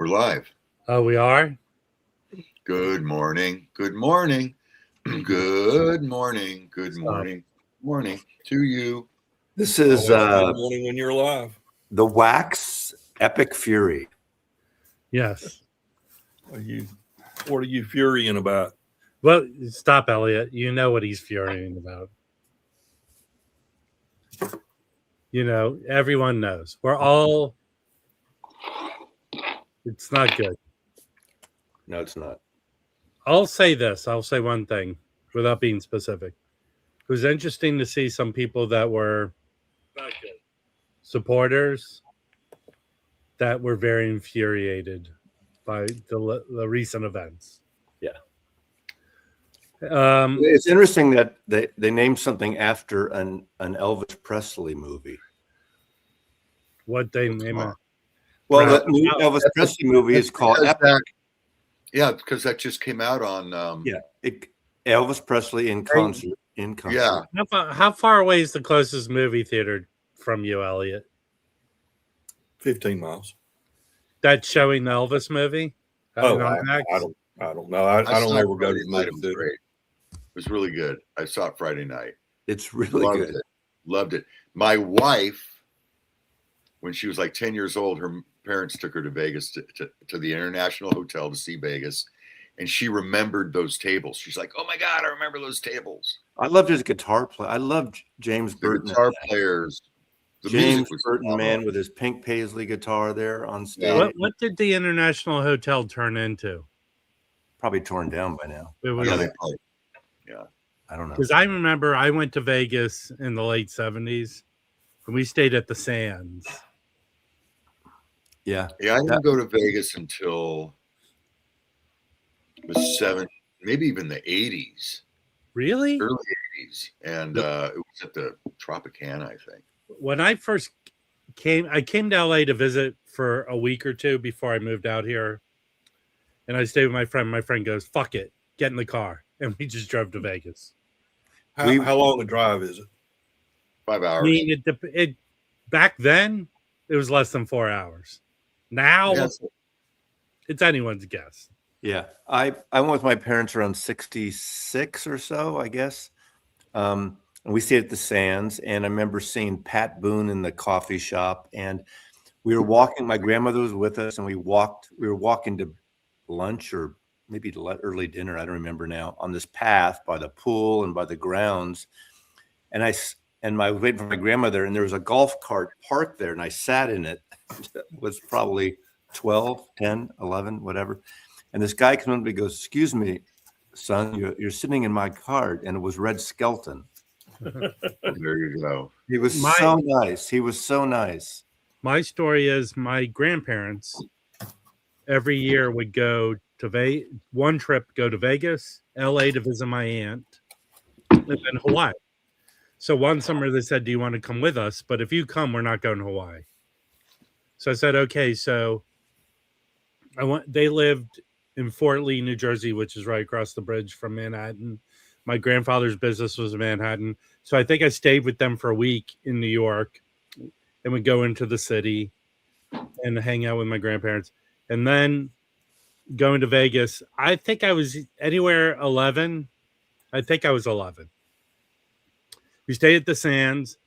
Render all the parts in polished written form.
We're live. Oh, we are? Good morning. Good morning. Good morning. Good morning. Morning to you. This is good morning when you're live. The Wax Epic Fury. Yes. What are you furying about? Well, stop, Elliot. You know what he's furying about. You know, everyone knows. We're all... It's not good. No, it's not. I'll say this. I'll say one thing without being specific. It was interesting to see some people that were not good supporters that were very infuriated by the recent events. Yeah. It's interesting that they named something after an Elvis Presley movie. What they name it? Well, the new Elvis Presley movie is called Epic. Yeah, because that just came out on. Elvis Presley in concert. Yeah. How far away is the closest movie theater from you, Elliot? 15 miles. That's showing the Elvis movie? I don't know. I don't ever go to the movie theater. It was really good. I saw it Friday night. It's really good. Loved it. My wife, when she was like 10 years old, her parents took her to Vegas to the International Hotel to see Vegas. And she remembered those tables. She's like, "Oh my God, I remember those tables." I loved his guitar play. I loved James Burton. Guitar players. James Burton, man, with his pink paisley guitar there on stage. What did the International Hotel turn into? Probably torn down by now. It was, yeah. I don't know. Because I remember I went to Vegas in the late 70s, and we stayed at the Sands. Yeah. Yeah, I didn't go to Vegas until the maybe even the 80s. Really? Early 80s. And it was at the Tropicana, I think. When I first came to LA to visit for a week or two before I moved out here. And I stayed with my friend. My friend goes, "Fuck it, get in the car." And we just drove to Vegas. How long a drive is it? 5 hours. I mean, it back then, it was less than 4 hours. Now, it's anyone's guess. Yeah. I went with my parents around 66 or so, I guess. And we stayed at the Sands. And I remember seeing Pat Boone in the coffee shop. And we were walking. My grandmother was with us. And we were walking to lunch or maybe early dinner. I don't remember now. On this path by the pool and by the grounds. And I was waiting for my grandmother. And there was a golf cart parked there. And I sat in it. It was probably 12, 10, 11, whatever. And this guy comes up to me and goes, "Excuse me, son, you're sitting in my car." And it was Red Skelton. There you go. He was so nice. He was so nice. My story is my grandparents every year would go to one trip, go to Vegas, LA to visit my aunt, and then Hawaii. So one summer they said, "Do you want to come with us? But if you come, we're not going to Hawaii." So I said, "Okay." So they lived in Fort Lee, New Jersey, which is right across the bridge from Manhattan. My grandfather's business was in Manhattan. So I think I stayed with them for a week in New York and would go into the city and hang out with my grandparents. And then going to Vegas, I think I was anywhere 11. I think I was 11. We stayed at the Sands.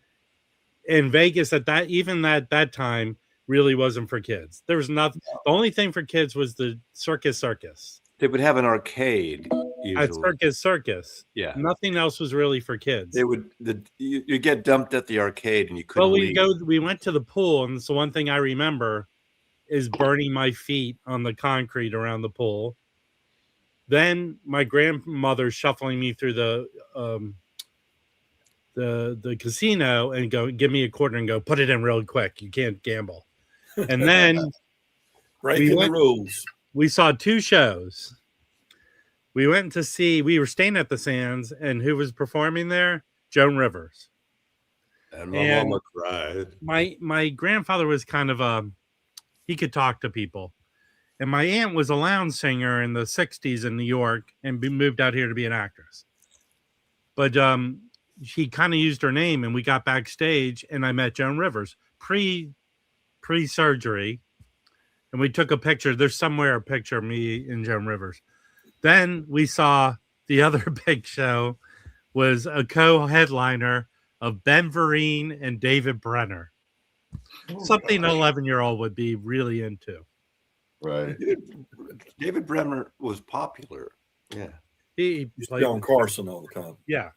In Vegas at that time really wasn't for kids. There was nothing. The only thing for kids was the circus. They would have an arcade usually. At circus. Yeah. Nothing else was really for kids. They would you get dumped at the arcade and you couldn't leave. We went to the pool, and so one thing I remember is burning my feet on the concrete around the pool. Then my grandmother shuffling me through the casino and go, "Give me a quarter," and go, "Put it in real quick. You can't gamble." And then breaking the rules. We saw 2 shows. We went to see. We were staying at the Sands, and who was performing there? Joan Rivers. And my mama cried. My grandfather was kind of he could talk to people, and my aunt was a lounge singer in the 60s in New York, and moved out here to be an actress. But she kind of used her name, and we got backstage, and I met Joan Rivers pre-surgery, and we took a picture. There's somewhere a picture of me and Joan Rivers. Then we saw the other big show was a co-headliner of Ben Vereen and David Brenner. Something an 11-year-old would be really into. Right. David Bremer was popular. Yeah. He He's played, on Carson all the time. yeah.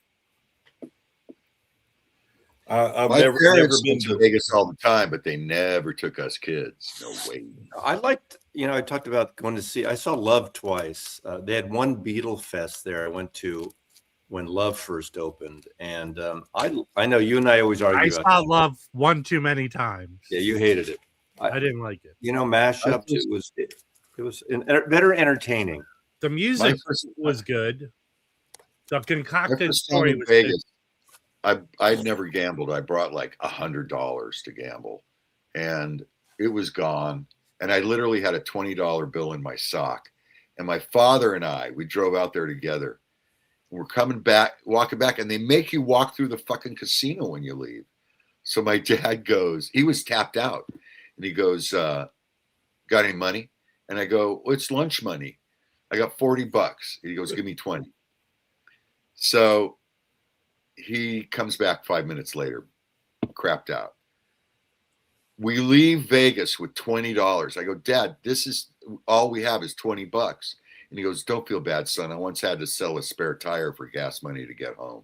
I've My never parents been went to to. Vegas all the time, but they never took us kids. No way. I liked, I talked about going to see, I saw Love twice. They had one Beatle Fest there I went to when Love first opened. And I know you and I always argue I about saw that. Love one too many times. Yeah, you hated it. I didn't like it. Mashup, it was better entertaining. The music was good. The concocted story was good. Vegas. I'd never gambled. I brought like $100 to gamble, and it was gone. And I literally had a $20 bill in my sock. And my father and we drove out there together. We're coming back, walking back, and they make you walk through the fucking casino when you leave. So my dad goes, he was tapped out, and he goes, "Got any money?" And I go, "Well, it's lunch money. I got $40." He goes, "Give me 20." So he comes back 5 minutes later, crapped out. We leave Vegas with $20. I go, "Dad, this is all we have is $20." And he goes, "Don't feel bad, son. I once had to sell a spare tire for gas money to get home."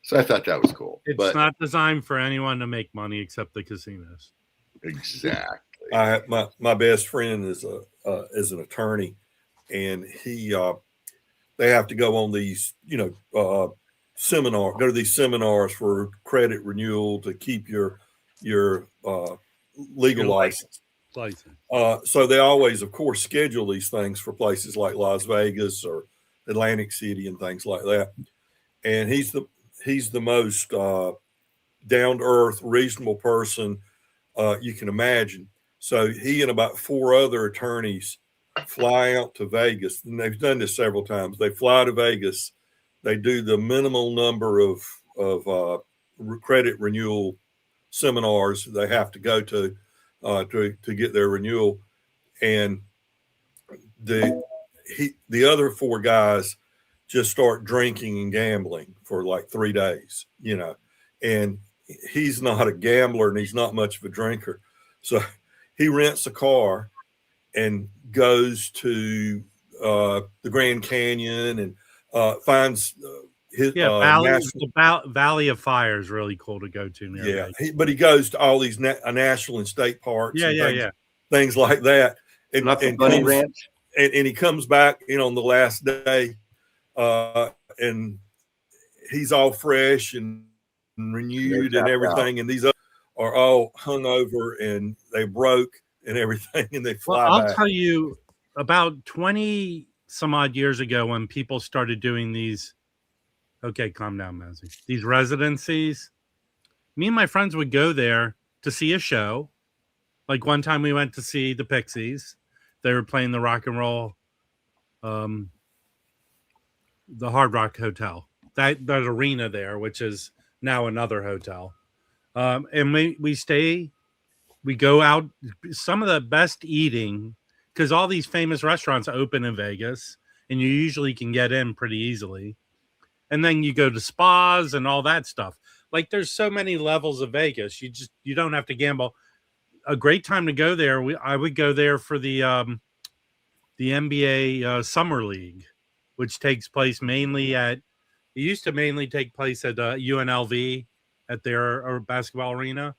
So I thought that was cool. It's not designed for anyone to make money except the casinos. Exactly. My best friend is an attorney, and they have to go on these go to these seminars for credit renewal to keep your legal license. So they always, of course, schedule these things for places like Las Vegas or Atlantic City and things like that. And he's the most down to earth, reasonable person you can imagine. So he and about 4 other attorneys fly out to Vegas, and they've done this several times. They fly to Vegas, they do the minimal number of credit renewal seminars they have to go to get their renewal, and the other 4 guys just start drinking and gambling for like 3 days, and he's not a gambler and he's not much of a drinker, so he rents a car and goes to the Grand Canyon and finds his Valley of Fire is really cool to go to. But he goes to all these national and state parks, things like that, and Bunny Ranch. And he comes back on the last day, and he's all fresh and renewed and everything, and these are all hungover and they broke and everything, and they fly back. I'll tell you, about 20 some odd years ago, when people started doing these, okay, calm down, Mazzy, these residencies, me and my friends would go there to see a show. Like one time we went to see the Pixies. They were playing the rock and roll, the Hard Rock Hotel, that arena there, which is now another hotel. And we go out, some of the best eating, because all these famous restaurants open in Vegas and you usually can get in pretty easily. And then you go to spas and all that stuff. Like there's so many levels of Vegas. You don't have to gamble. A great time to go there. I would go there for the NBA Summer League, which takes place mainly it used to mainly take place at UNLV at their basketball arena.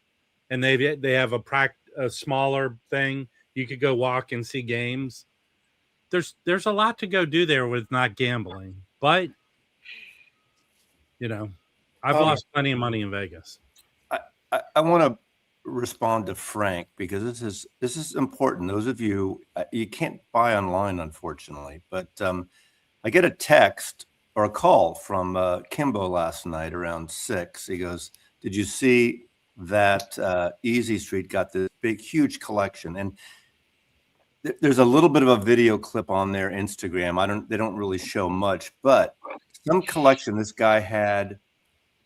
And they have a smaller thing. You could go walk and see games. There's a lot to go do there with not gambling, but I've lost plenty of money in Vegas. I want to respond to Frank because this is important. Those of you can't buy online, unfortunately, but I get a text or a call from Kimbo last night around 6. He goes, "Did you see that Easy Street got this big, huge collection?" And there's a little bit of a video clip on their Instagram. They don't really show much, but some collection. This guy had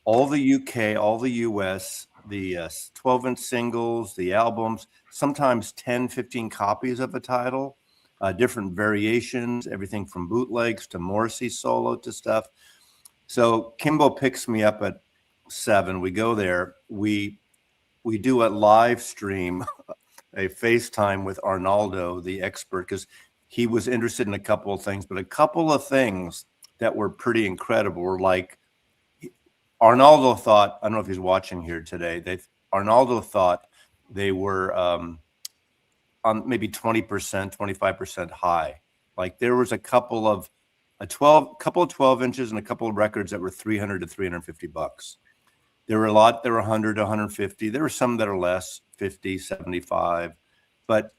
all the UK, all the US, the 12-inch singles, the albums, sometimes 10, 15 copies of a title, different variations, everything from bootlegs to Morrissey solo to stuff. So Kimbo picks me up at 7. We go there. We do a live stream, a FaceTime with Arnaldo, the expert, because he was interested in a couple of things, but a couple of things that were pretty incredible were like, Arnaldo thought, I don't know if he's watching here today, Arnaldo thought they were on maybe 20%, 25% high. Like there was a couple of 12 inches and a couple of records that were $300 to $350. There were a lot that were 100 to 150. There were some that are less, 50, 75, but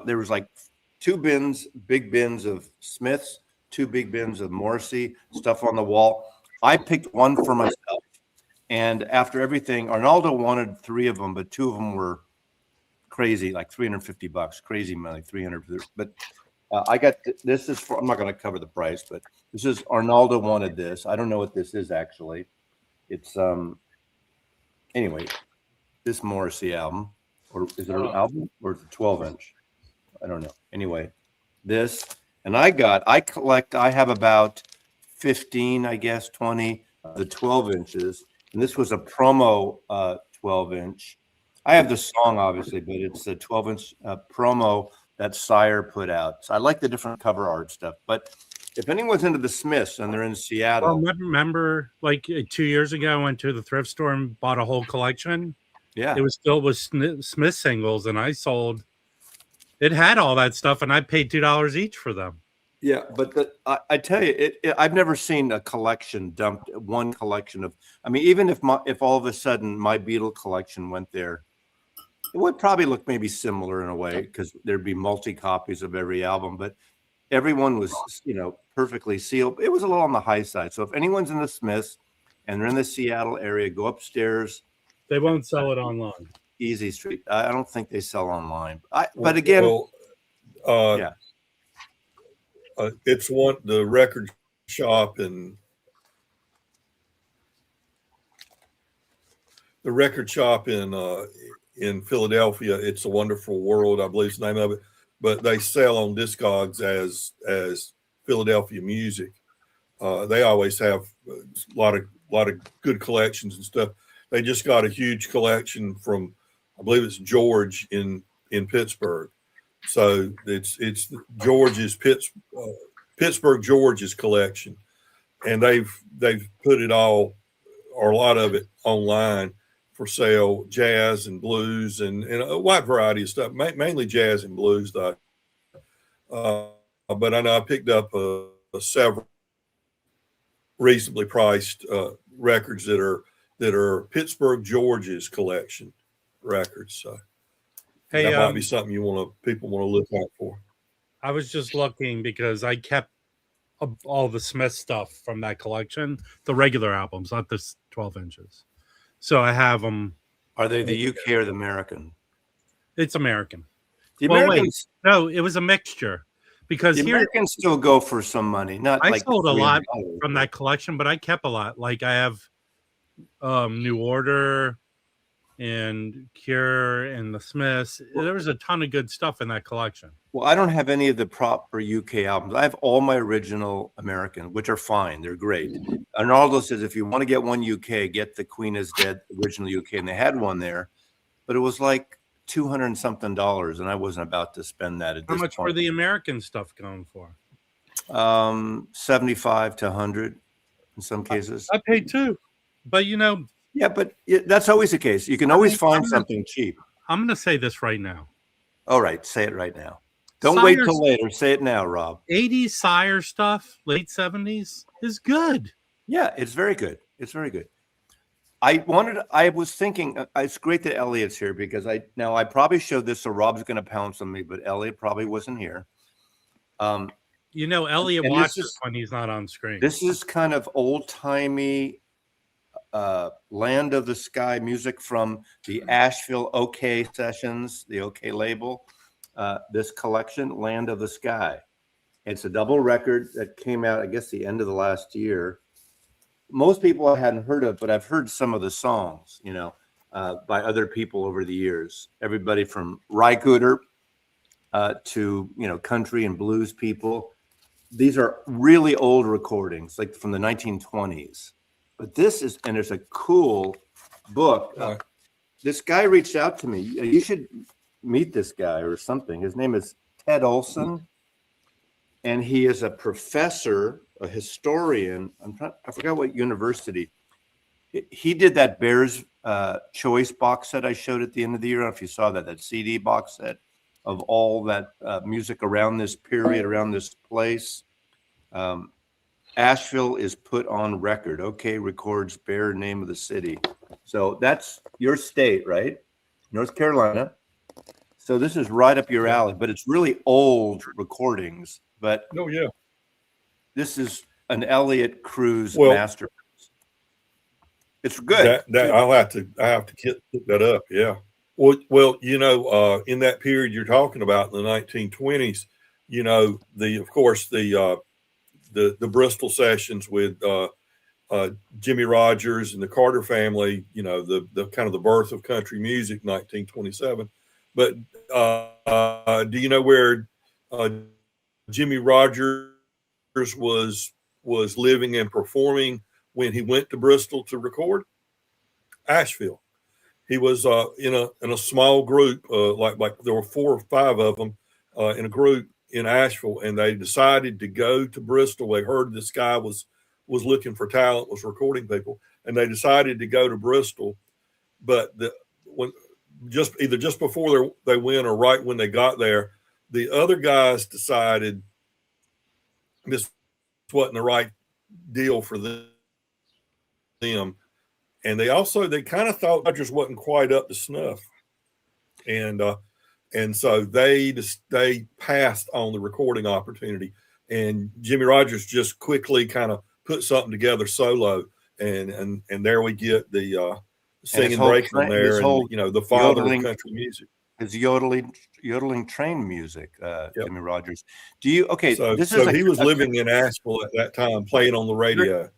there was like 2 bins, big bins of Smiths, 2 big bins of Morrissey, stuff on the wall. I picked one for myself. And after everything, Arnaldo wanted 3 of them, but 2 of them were crazy, like $350, crazy money, 300. But I got, this is for, I'm not going to cover the price, but this is, Arnaldo wanted this. I don't know what this is actually. It's, anyway, this Morrissey album, or is it an album or it's a 12-inch? I don't know. Anyway, this, and I have about 15, I guess, 20, the 12 inches. And this was a promo 12-inch. I have the song, obviously, but it's a 12-inch promo that Sire put out. So I like the different cover art stuff. But if anyone's into the Smiths and they're in Seattle. Well, remember, like 2 years ago, I went to the thrift store and bought a whole collection. Yeah. It was filled with Smith singles, and I sold. It had all that stuff, and I paid $2 each for them. Yeah, but I tell you, I've never seen a collection dumped. One collection of, I mean, even if all of a sudden my Beatle collection went there, it would probably look maybe similar in a way because there'd be multi copies of every album. But everyone was, perfectly sealed. It was a little on the high side. So if anyone's in the Smiths and they're in the Seattle area, go upstairs. They won't sell it online. Easy Street. I don't think they sell online. But again, yeah. It's the record shop in Philadelphia. It's a Wonderful World, I believe is the name of it. But they sell on Discogs as Philadelphia Music. They always have a lot of good collections and stuff. They just got a huge collection from, I believe it's George in Pittsburgh. So it's George's Pittsburgh George's collection, and they've put it all or a lot of it online for sale, jazz and blues and a wide variety of stuff, mainly jazz and blues though. But I know I picked up several reasonably priced records that are Pittsburgh George's collection records. So. Hey, that might be something people want to look out for. I was just looking because I kept all the Smith stuff from that collection, the regular albums, not the 12 inches. So I have them. Are they the UK or the American? It's American. The Americans. No, it was a mixture because the Americans still go for some money. I sold a lot from that collection, but I kept a lot. Like I have New Order and Cure and the Smiths. There was a ton of good stuff in that collection. Well, I don't have any of the proper UK albums. I have all my original American, which are fine. They're great. Arnaldo says if you want to get one UK, get the Queen is Dead original UK, and they had one there, but it was like $200 and something, and I wasn't about to spend that at this point. How much were the American stuff going for? 75 to 100 in some cases. I paid too, but yeah, but that's always the case. You can always find something cheap. I'm going to say this right now. All right, say it right now. Don't wait till later. Say it now, Rob. 80s Sire stuff, late 70s is good. Yeah, it's very good. It's very good. I was thinking, it's great that Elliot's here because I probably showed this, so Rob's going to pounce on me, but Elliot probably wasn't here. Elliot watches when he's not on screen. This is kind of old-timey Land of the Sky music from the Asheville OK sessions, the OK label. This collection, Land of the Sky. It's a double record that came out, I guess, the end of the last year. most people I hadn't heard of, but I've heard some of the songs, by other people over the years. Everybody from Rycooter to, country and blues people. These are really old recordings, like from the 1920s. But and there's a cool book. This guy reached out to me. You should meet this guy or something. His name is Ted Olson, and he is a professor, a historian. I forgot what university. He did that Bears Choice box set I showed at the end of the year. I don't know if you saw that CD box set of all that music around this period, around this place. Asheville is put on record. OK records Bear name of the city. So that's your state, right? North Carolina. So this is right up your alley, but it's really old recordings. But this is an Elliott Cruz masterpiece. It's good. I have to look that up. Yeah. Well, in that period you're talking about, in the 1920s, the Bristol sessions with Jimmy Rogers and the Carter family, the kind of the birth of country music, 1927. But do you know where Jimmy Rogers was living and performing when he went to Bristol to record? Asheville. He was in a small group, like there were 4 or 5 of them in a group in Asheville, and they decided to go to Bristol. They heard this guy was looking for talent, was recording people, and they decided to go to Bristol. But either just before they went or right when they got there, the other guys decided this wasn't the right deal for them. And they kind of thought Rogers wasn't quite up to snuff. And so they passed on the recording opportunity. And Jimmy Rogers just quickly kind of put something together solo. And there we get the singing breakman there, and the father of country music. His yodeling train music, Jimmy Rogers. So he was living in Asheville at that time, playing on the radio.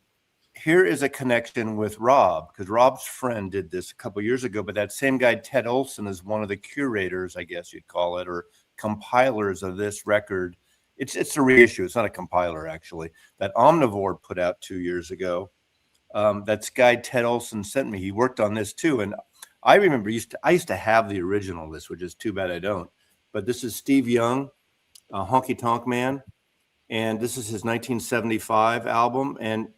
Here is a connection with Rob, because Rob's friend did this a couple of years ago, but that same guy, Ted Olson, is one of the curators, I guess you'd call it, or compilers of this record. It's a reissue. It's not a compiler, actually, that Omnivore put out 2 years ago. That guy, Ted Olson, sent me. He worked on this too. And I remember I used to have the original of this, which is too bad I don't. But this is Steve Young, Honky Tonk Man. And this is his 1975 album. And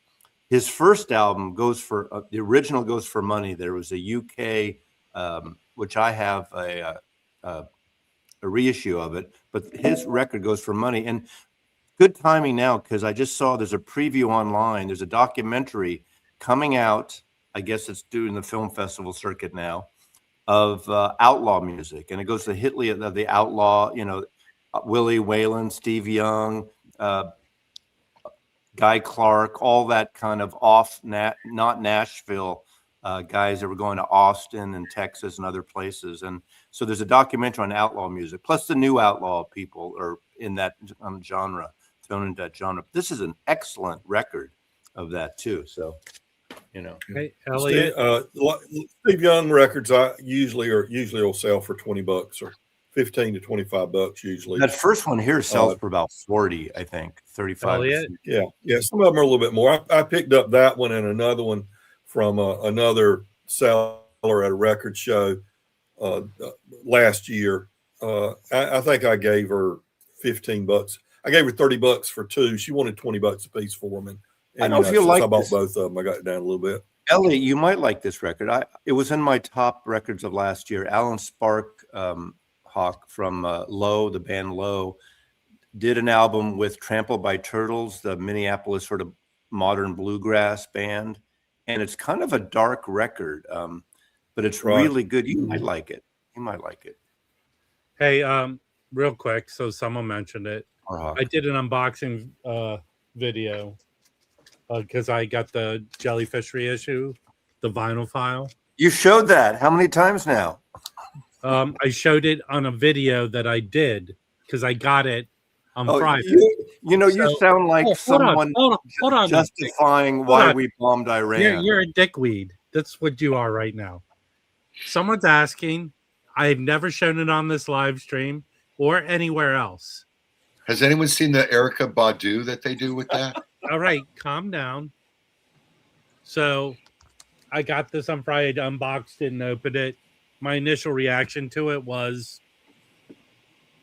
his first album goes for the original goes for money. There was a UK, which I have a reissue of it, but his record goes for money. And good timing now, because I just saw there's a preview online. There's a documentary coming out. I guess it's doing the film festival circuit now, of outlaw music, and it goes to the history of the outlaw. Willie Whalen, Steve Young. Guy Clark, all that kind of not Nashville guys that were going to Austin and Texas and other places. And so there's a documentary on outlaw music, plus the new outlaw people are in that genre, thrown into that genre. This is an excellent record of that too. So, Hey, Elliot. Steve Young records usually will sell for $20 or $15 to $25 usually. That first one here sells for about 40, I think, 35. Yeah. Some of them are a little bit more. I picked up that one and another one from another seller at a record show last year. I think I gave her $15. I gave her $30 for 2. She wanted $20 a piece for them. And I don't feel like I bought both of them. I got it down a little bit. Elliot, you might like this record. It was in my top records of last year. Alan Spark Hawk from Low, the band Low, did an album with Trampled by Turtles, the Minneapolis sort of modern bluegrass band. And it's kind of a dark record, but it's really good. You might like it. Hey, real quick, so someone mentioned it. I did an unboxing video because I got the Jellyfish reissue, the vinyl file. You showed that. How many times now? I showed it on a video that I did because I got it on Oh, Friday. you sound like someone hold on. justifying why we bombed Iran. You're a dickweed. That's what you are right now. Someone's asking. I've never shown it on this live stream or anywhere else. Has anyone seen the Erica Badu that they do with that? All right, calm down. So I got this on Friday, unboxed it and opened it. My initial reaction to it was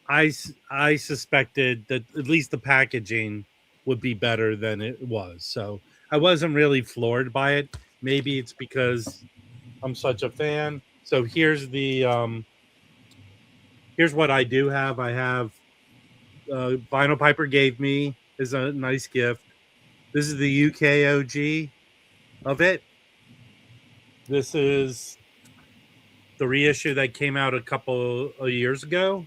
I suspected that at least the packaging would be better than it was. So I wasn't really floored by it. Maybe it's because I'm such a fan. So here's the here's what I do have. I have Vinyl Piper gave me is a nice gift. This is the UK OG of it. This is the reissue that came out a couple of years ago.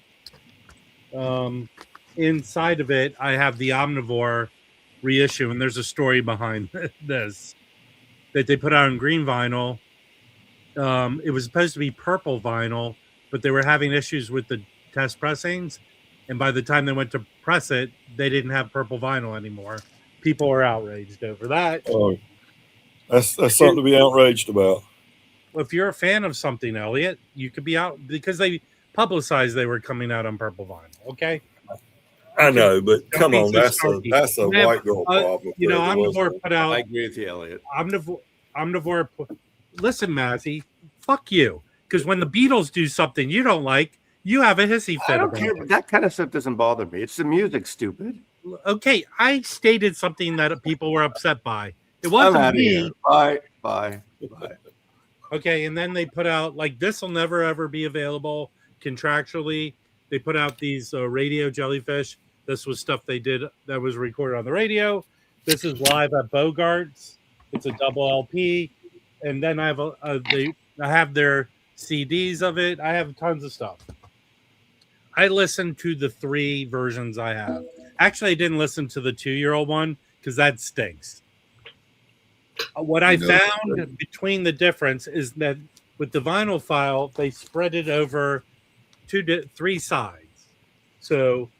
Inside of it, I have the Omnivore reissue, and there's a story behind this that they put out in green vinyl. It was supposed to be purple vinyl, but they were having issues with the test pressings, and by the time they went to press it, they didn't have purple vinyl anymore. People were outraged over that. Oh, that's something to be outraged about. Well, if you're a fan of something, Elliot, you could be out because they publicized they were coming out on purple vinyl. Okay, I know, but come on, that's a Yeah, white girl problem. Omnivore put out. I agree with you, Elliot. Omnivore. Listen, Matthew, fuck you. Because when the Beatles do something you don't like, you have a hissy fit. I don't care. That kind of stuff doesn't bother me. It's the music, stupid. Okay, I stated something that people were upset by. It wasn't me. Bye. Okay, and then they put out like this will never ever be available contractually. They put out these radio Jellyfish. This was stuff they did that was recorded on the radio. This is live at Bogart's. It's a double LP, and then I have I have their CDs of it. I have tons of stuff. I listened to the 3 versions I have. Actually, I didn't listen to the 2-year-old one because that stinks. What I found between the difference is that with the vinyl file, they spread it over 3 sides. So,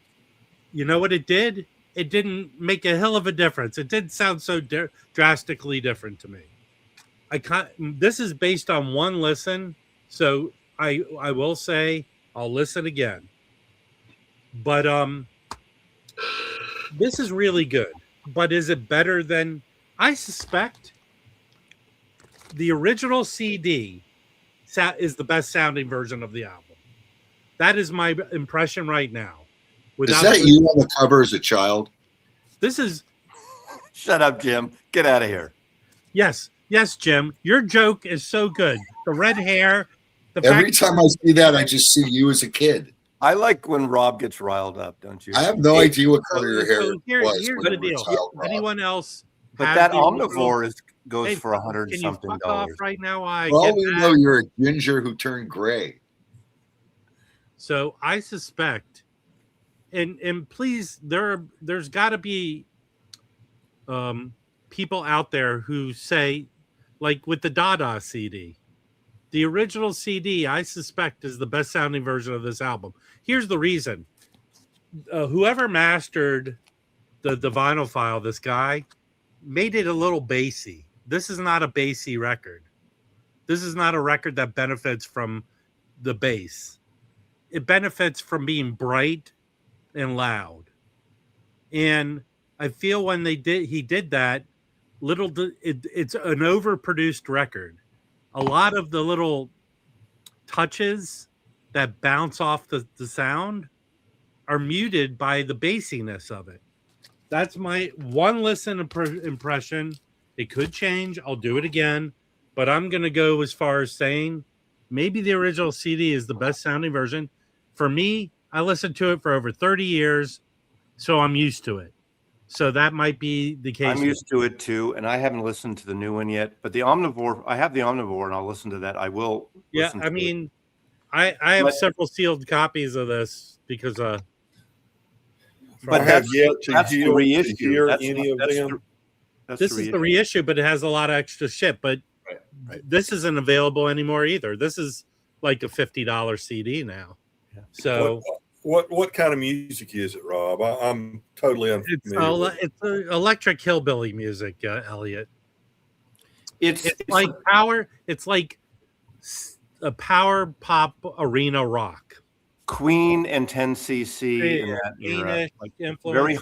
you know what it did? It didn't make a hell of a difference. It didn't sound so drastically different to me. This is based on one listen, so I will say I'll listen again. But this is really good. But is it better than? I suspect the original CD is the best sounding version of the album. That is my impression right now. Is that you on the cover as a child? This is. Shut up, Jim. Get out of here. Yes, Jim. Your joke is so good. The red hair. Every time I see that, I just see you as a kid. I like when Rob gets riled up, don't you? I have no idea what color your hair was. Here's the deal. Anyone else? But that Omnivore goes for $100-something. Fuck off right now. Well, we know you're a ginger who turned gray. So I suspect, and please, there's got to be people out there who say, like with the Dada CD, the original CD, I suspect, is the best sounding version of this album. Here's the reason. Whoever mastered the vinyl file, this guy, made it a little bassy. This is not a bassy record. This is not a record that benefits from the bass. It benefits from being bright and loud. And I feel when he did that, it's an overproduced record. A lot of the little touches that bounce off the sound are muted by the bassiness of it. That's my one listen impression. It could change. I'll do it again. But I'm going to go as far as saying maybe the original CD is the best sounding version. For me, I listened to it for over 30 years, so I'm used to it. So that might be the case. I'm used to it too, and I haven't listened to the new one yet. But the Omnivore, I have the Omnivore, and I'll listen to that. I will. Yeah, I mean, I have several sealed copies of this because but that's yet to the reissue. hear any of them. This is the reissue, but it has a lot of extra shit. But this isn't available anymore either. This is like a $50 CD now. Yeah. So What kind of music is it, Rob? I'm totally unfamiliar. It's electric hillbilly music, Elliot. It's like power. It's like a power pop arena rock. Queen and 10cc in that era. Like Very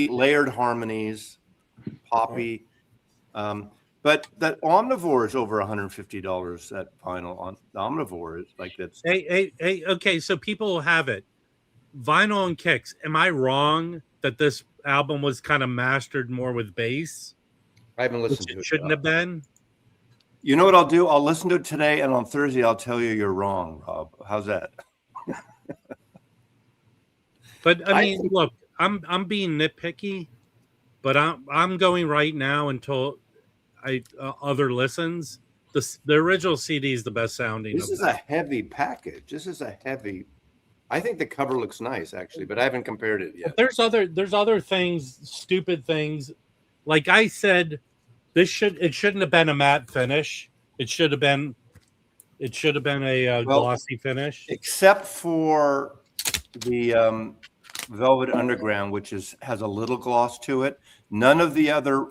layered harmonies, poppy. But that Omnivore is over $150. That vinyl on the Omnivore is like that's. Hey, okay. So people will have it. Vinyl and kicks. Am I wrong that this album was kind of mastered more with bass? I haven't listened to it. It shouldn't have been. You know what I'll do? I'll listen to it today, and on Thursday I'll tell you you're wrong, Rob. How's that? But I mean, look, I'm being nitpicky, but I'm going right now until other listens. The original CD is the best sounding. This is a heavy package. This is a heavy. I think the cover looks nice actually, but I haven't compared it yet. There's other things, stupid things. Like I said, it shouldn't have been a matte finish. It should have been a glossy finish. Except for the Velvet Underground, which has a little gloss to it. None of the other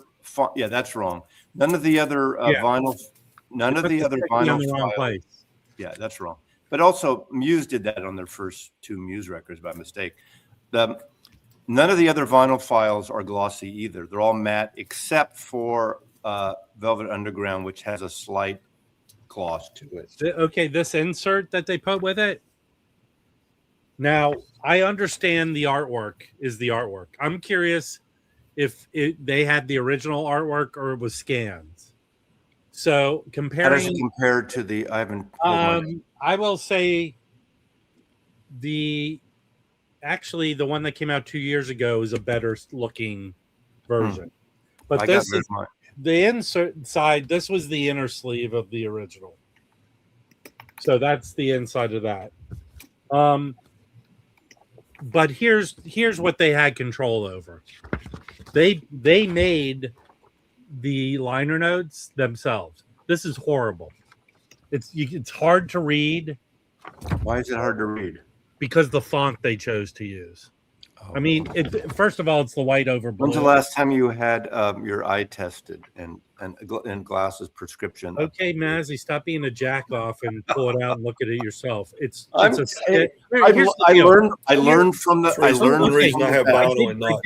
yeah, that's wrong. None of the other vinyl. None of the other vinyl files. Yeah, that's wrong. But also, Muse did that on their first 2 Muse records by mistake. None of the other vinyl files are glossy either. They're all matte, except for Velvet Underground, which has a slight gloss to it. Okay, this insert that they put with it. Now, I understand the artwork is the artwork. I'm curious if they had the original artwork or it was scans. So comparing, how does it compare to the? I haven't. I will say the one that came out 2 years ago is a better looking version. But this is the insert side. This was the inner sleeve of the original. So that's the inside of that. But here's what they had control over. They made the liner notes themselves. This is horrible. It's hard to read. Why is it hard to read? Because the font they chose to use. Oh. I mean, first of all, it's the white over blue. When's the last time you had your eye tested and glasses prescription? Okay, Mazzy, stop being a jack off and pull it out and look at it yourself. I learned from the reason I have vinyl and not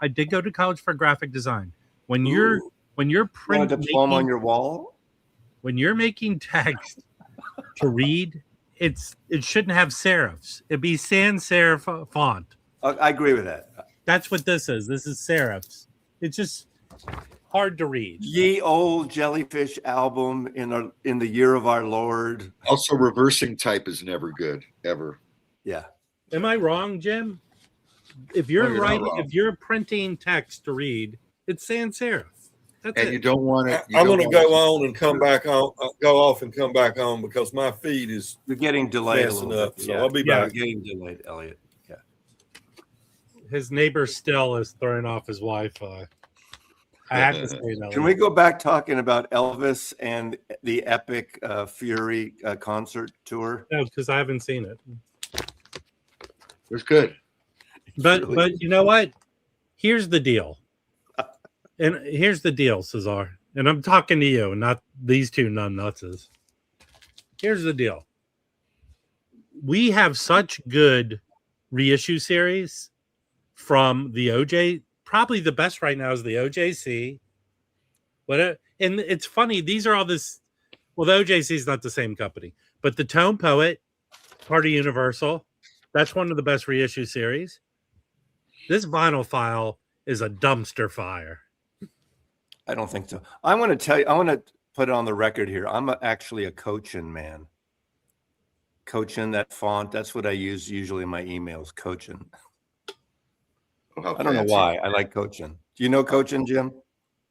I did go to college for graphic design. When you're printing a diploma on your wall, when you're making text to read, it shouldn't have serifs. It'd be sans serif font. I agree with that. That's what this is. This is serifs. It's just hard to read. Ye old Jellyfish album in the year of our Lord. Also, reversing type is never good ever. Yeah. Am I wrong, Jim? If you're printing text to read, it's sans serif. That's and it. You don't want it. I'm going to go on and come back on, go off and come back on because my feed is getting delayed a little up. bit. So I'll be back. You're getting delayed, Elliot. Yeah. His neighbor still is throwing off his Wi-Fi. I have to say that. Can we go back talking about Elvis and the epic Fury concert tour? No, because I haven't seen it. It was good. But you know what? Here's the deal. And here's the deal, Cesar. And I'm talking to you, not these two numbnutses. Here's the deal. We have such good reissue series from the OJ. Probably the best right now is the OJC. And it's funny, these are all this. Well, the OJC is not the same company, but the Tone Poet, part of Universal, that's one of the best reissue series. This vinyl file is a dumpster fire. I don't think so. I want to tell you, I want to put it on the record here. I'm actually a Cochin man. Cochin, that font, that's what I use usually in my emails, Cochin. Oh, I don't know why. I like Cochin. Do you know Cochin, Jim?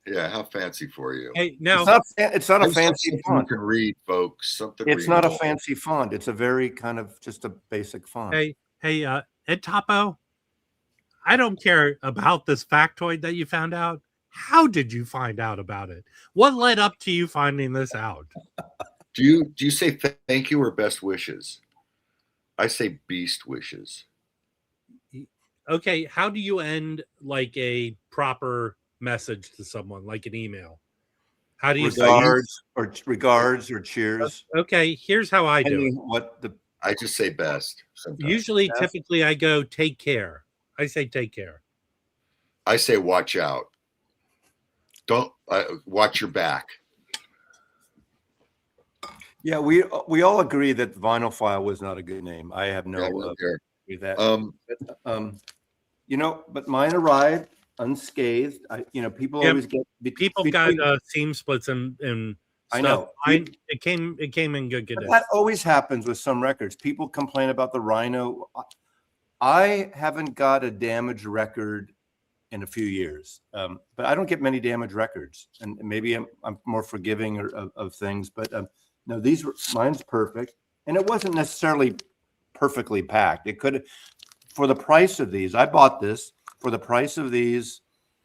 Yeah, how fancy for you. Hey, now it's not a fancy font. You can read, folks. Something. It's not a fancy font. It's a very kind of just a basic font. Hey, Ed Topo, I don't care about this factoid that you found out. How did you find out about it? What led up to you finding this out? Do you say thank you or best wishes? I say beast wishes. Okay, how do you end like a proper message to someone, like an email? How do you regards or cheers? Okay, here's how I do it. I just say best. Sometimes. Usually, typically, I go take care. I say take care. I say watch out. Don't watch your back. Yeah, we all agree that Vinylophile was not a good name. I have no with that. You know, but mine arrived unscathed. People always get people got seam splits and stuff. I know. It came in good condition. That always happens with some records. People complain about the Rhino. I haven't got a damaged record in a few years, but I don't get many damaged records, and maybe I'm more forgiving of things. But no, mine's perfect, and it wasn't necessarily perfectly packed. It could, for the price of these, I bought this for the price of these.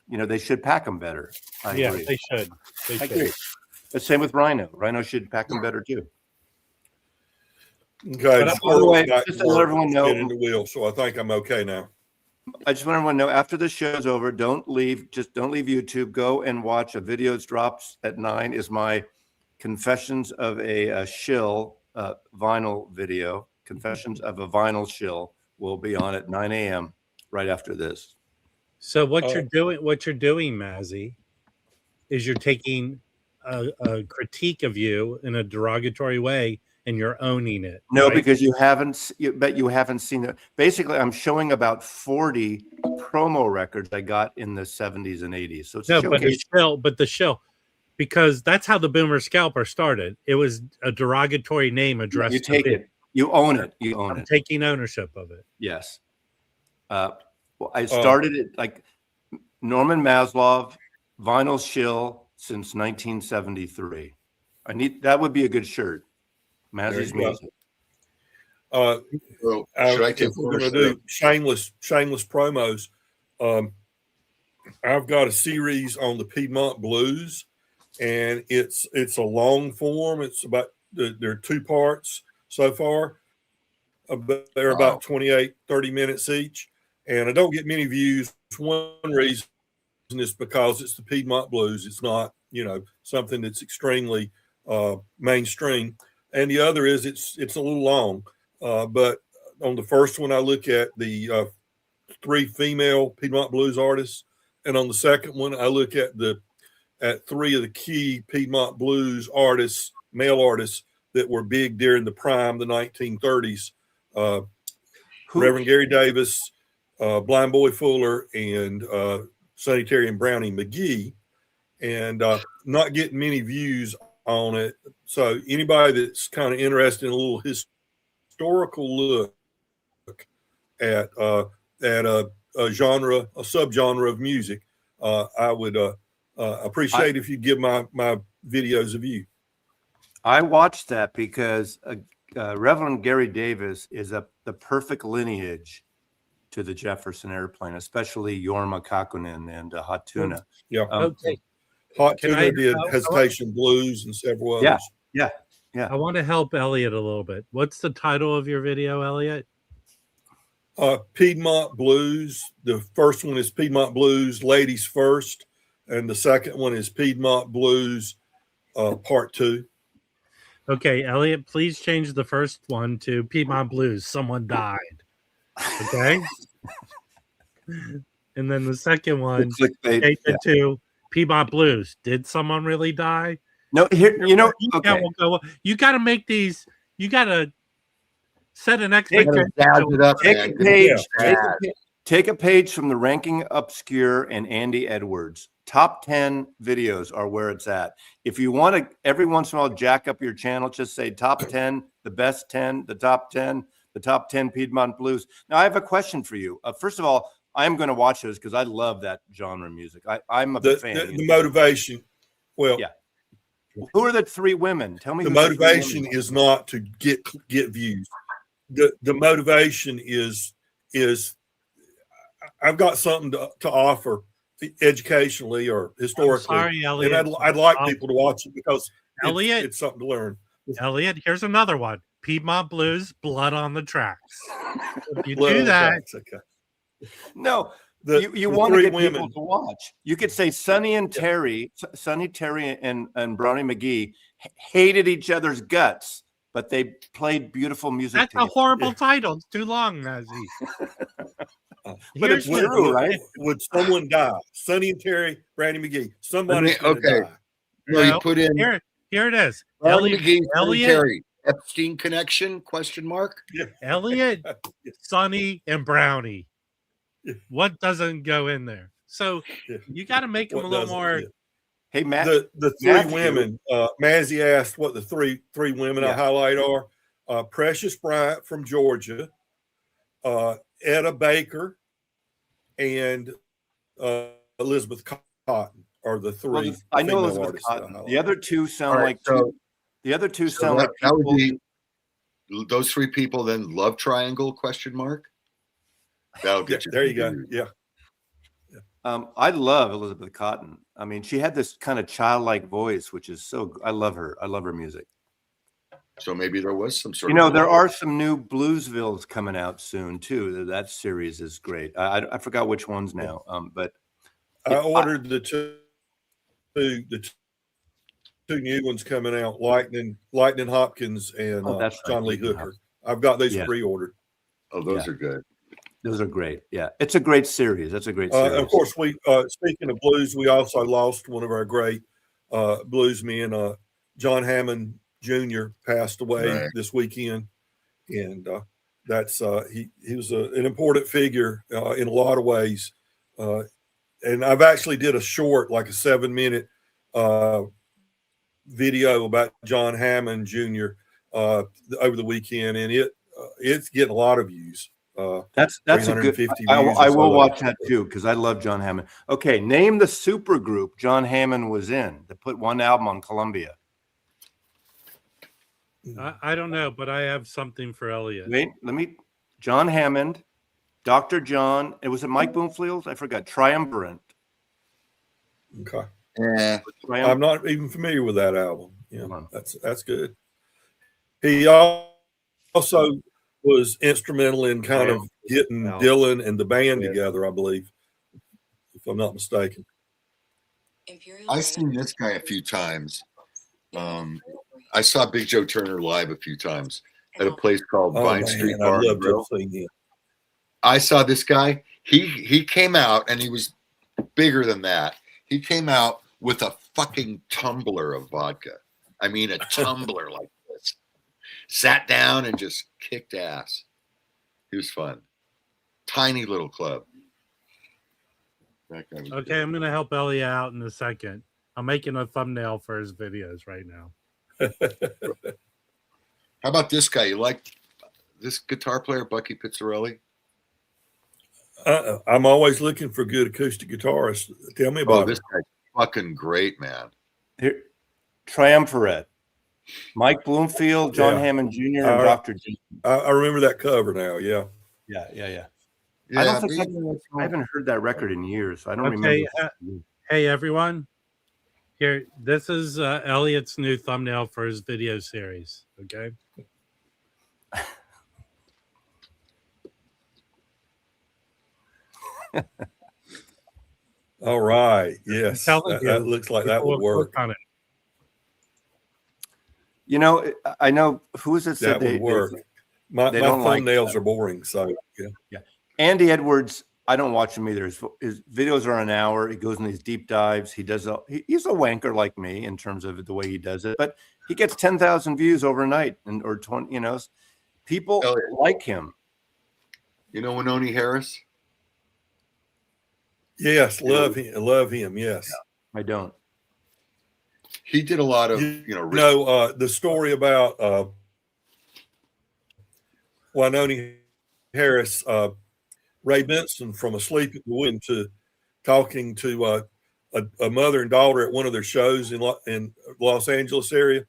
They should pack them better. I agree. They should. I agree. The same with Rhino. Rhino should pack them better too. Okay, just to let everyone know, in the wheel, so I think I'm okay now. I just want everyone to know after the show's over, don't leave YouTube. Go and watch a video. It drops at 9. Is my Confessions of a Shill vinyl video. Confessions of a Vinyl Shill will be on at 9 a.m. right after this. So what you're doing, Mazzy, is you're taking a critique of you in a derogatory way and you're owning it. No, right? because you haven't seen it. Basically, I'm showing about 40 promo records I got in the 70s and 80s. So it's but the shill, because that's how the Boomer Scalper started. It was a derogatory name addressed. You take it. You own it. You own it. Taking ownership of it. Yes. I started it like Norman Maslov, Vinyl Shill since 1973. That would be a good shirt. Mazzy's music. Should I take we're going to do shameless promos. I've got a series on the Piedmont Blues, and it's a long form. It's about there are 2 parts so far. They're about 28, 30 minutes each, and I don't get many views. One reason is because it's the Piedmont Blues. It's not something that's extremely mainstream. And the other is it's a little long, but on the first one I look at the 3 female Piedmont Blues artists, and on the second one I look at 3 of the key Piedmont Blues artists, male artists that were big during the prime, the 1930s. Reverend Gary Davis, Blind Boy Fuller, and Sonny Terry and Brownie McGee, and not getting many views on it. So anybody that's kind of interested in a little historical look at a genre, a subgenre of music, I would appreciate if you give my videos a view. I watched that because Reverend Gary Davis is the perfect lineage to the Jefferson Airplane, especially Jorma Kakkonen and Hot Tuna. Yeah. Okay. Hot Tuna did Hesitation Blues and several others. Yeah. I want to help Elliot a little bit. What's the title of your video, Elliot? Piedmont Blues. The first one is Piedmont Blues Ladies First, and the second one is Piedmont Blues Part 2. Okay, Elliot, please change the first one to Piedmont Blues. Someone died. Okay. And then the second one, change it to Piedmont Blues. Did someone really die? No, here, okay. You got to make these. You got to set an expectation. Take a page from the Ranking Obscure and Andy Edwards. Top 10 videos are where it's at. If you want to every once in a while jack up your channel, just say top 10, the best 10, the top 10, the top 10 Piedmont Blues. Now, I have a question for you. First of all, I'm going to watch those because I love that genre of music. I'm a fan. The motivation. Well, yeah. Who are the 3 women? Tell me. The motivation is not to get views. The motivation is I've got something to offer educationally or historically. I'm sorry, Elliot. And I'd like people to watch it because Elliot, it's something to learn. Elliot, here's another one. Piedmont Blues, Blood on the Tracks. If you Blood do on the that, Tracks, okay. No, The you want to three get women. people to watch. You could say Sonny and Yeah. Terry, and Brownie McGee hated each other's guts, but they played beautiful music that's a together. horrible title. It's too long, Nazi. But Here's it's the- true, right? Would someone die? Sonny and Terry, Brandon McGee. Somebody's going to okay. die. No, you put in Here it is. Brownie McGee, Sonny Elliot, Terry, Epstein connection? Question mark. Elliot, Yeah. Sonny, and Brownie. Yeah. What doesn't go in there? So Yeah. you got to make them What a little doesn't? more. Yeah. Hey, Matt. The three Matthew. women. Mazzy asked what the three women I Yeah. highlight are. Precious Bryant from Georgia, Etta Baker, and Elizabeth Cotton are the three. Well, I know female Elizabeth artists that I Cotton. highlight. The other two sound All right, like so- the other two So sound like that would people. be those three people. Then love triangle? Question mark. That'll Yeah, get you. there you go. Yeah. I love Elizabeth Cotton. I mean, she had this kind of childlike voice, which is so. I love her. I love her music. So maybe there was some sort You know, of. there are some new Bluesvilles coming out soon too. That series is great. I forgot which ones now. But I ordered the two new ones coming out, Lightning Hopkins and that's right, John Lee Lightning Hooker. I've got these Yeah. pre-ordered. Oh, those Yeah. are good. those are great. Yeah, it's a great series. That's a great series. Of course, we speaking of blues, we also lost one of our great bluesmen, John Hammond Jr. passed away Right. this weekend, and that's he was an important figure in a lot of ways. And I've actually did a short, like a 7-minute video about John Hammond Jr. Over the weekend, and it's getting a lot of views. That's a good. 350 I views or will so. watch that too because I love John Hammond. Okay, name the super group John Hammond was in that put one album on Columbia. I don't know, but I have something for Elliot. Wait, let me. John Hammond, Dr. John. It was it Mike Bloomfield's? I forgot. Triumvirate. Okay. Yeah. I'm not even familiar with that album. Yeah, Come on. that's good. He also was instrumental in kind of getting Dylan and the band together, I believe, if I'm not mistaken. I've seen this guy a few times. I saw Big Joe Turner live a few times at a place called Vine Street man, Bar. I'd and love to Grill. have seen him. I saw this guy. He came out and he was bigger than that. He came out with a fucking tumbler of vodka. I mean, a tumbler like this. Sat down and just kicked ass. He was fun. Tiny little club. That guy was Okay, good. I'm going to help Elliot out in a second. I'm making a thumbnail for his videos right now. How about this guy? You like this guitar player, Bucky Pizzarelli? I'm always looking for good acoustic guitarists. Tell me Oh, about this it. guy's fucking great, man. Here, Triumvirate. Mike Bloomfield, John Yeah. Hammond Jr., and All right. Dr. G. I remember that cover now. Yeah. Yeah. Yeah, I don't think I haven't heard that record in years. So I don't Okay, remember. hey, everyone. Here, this is Elliot's new thumbnail for his video series. Okay. All right. Yes. telling you, That looks like that People would have work. worked on it. You know, I know who is it said That would work. My they don't like thumbnails are boring. So, yeah. Andy Edwards. I don't watch him either. His videos are an hour. He goes in these deep dives. He's a wanker like me in terms of the way he does it, but he gets 10,000 views overnight or 20. You know, people like him. You know Winoni Harris? Yes. Love him. Yes. I don't. He did a lot of, The story about Winoni Harris, Ray Benson from Asleep at the Wheel to talking to a mother and daughter at one of their shows in Los Angeles area.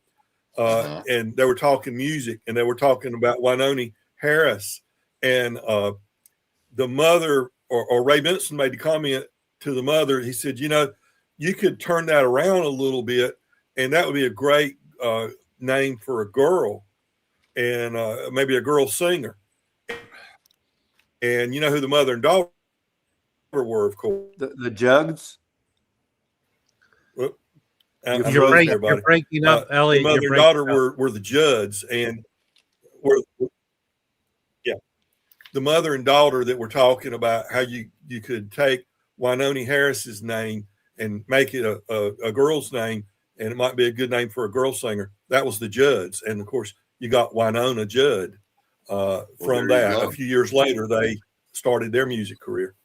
And they were talking music and they were talking about Winoni Harris. And the mother or Ray Benson made the comment to the mother. He said, you could turn that around a little bit and that would be a great name for a girl. and maybe a girl singer. And you know who the mother and daughter were, of course. The Jugs. You're breaking up, Elliot. The mother and daughter were the Judds, and were the mother and daughter that were talking about how you could take Wynonie Harris's name and make it a girl's name, and it might be a good name for a girl singer. That was the Judds, and of course you got Wynonna Judd from that. A few years later, they started their music career.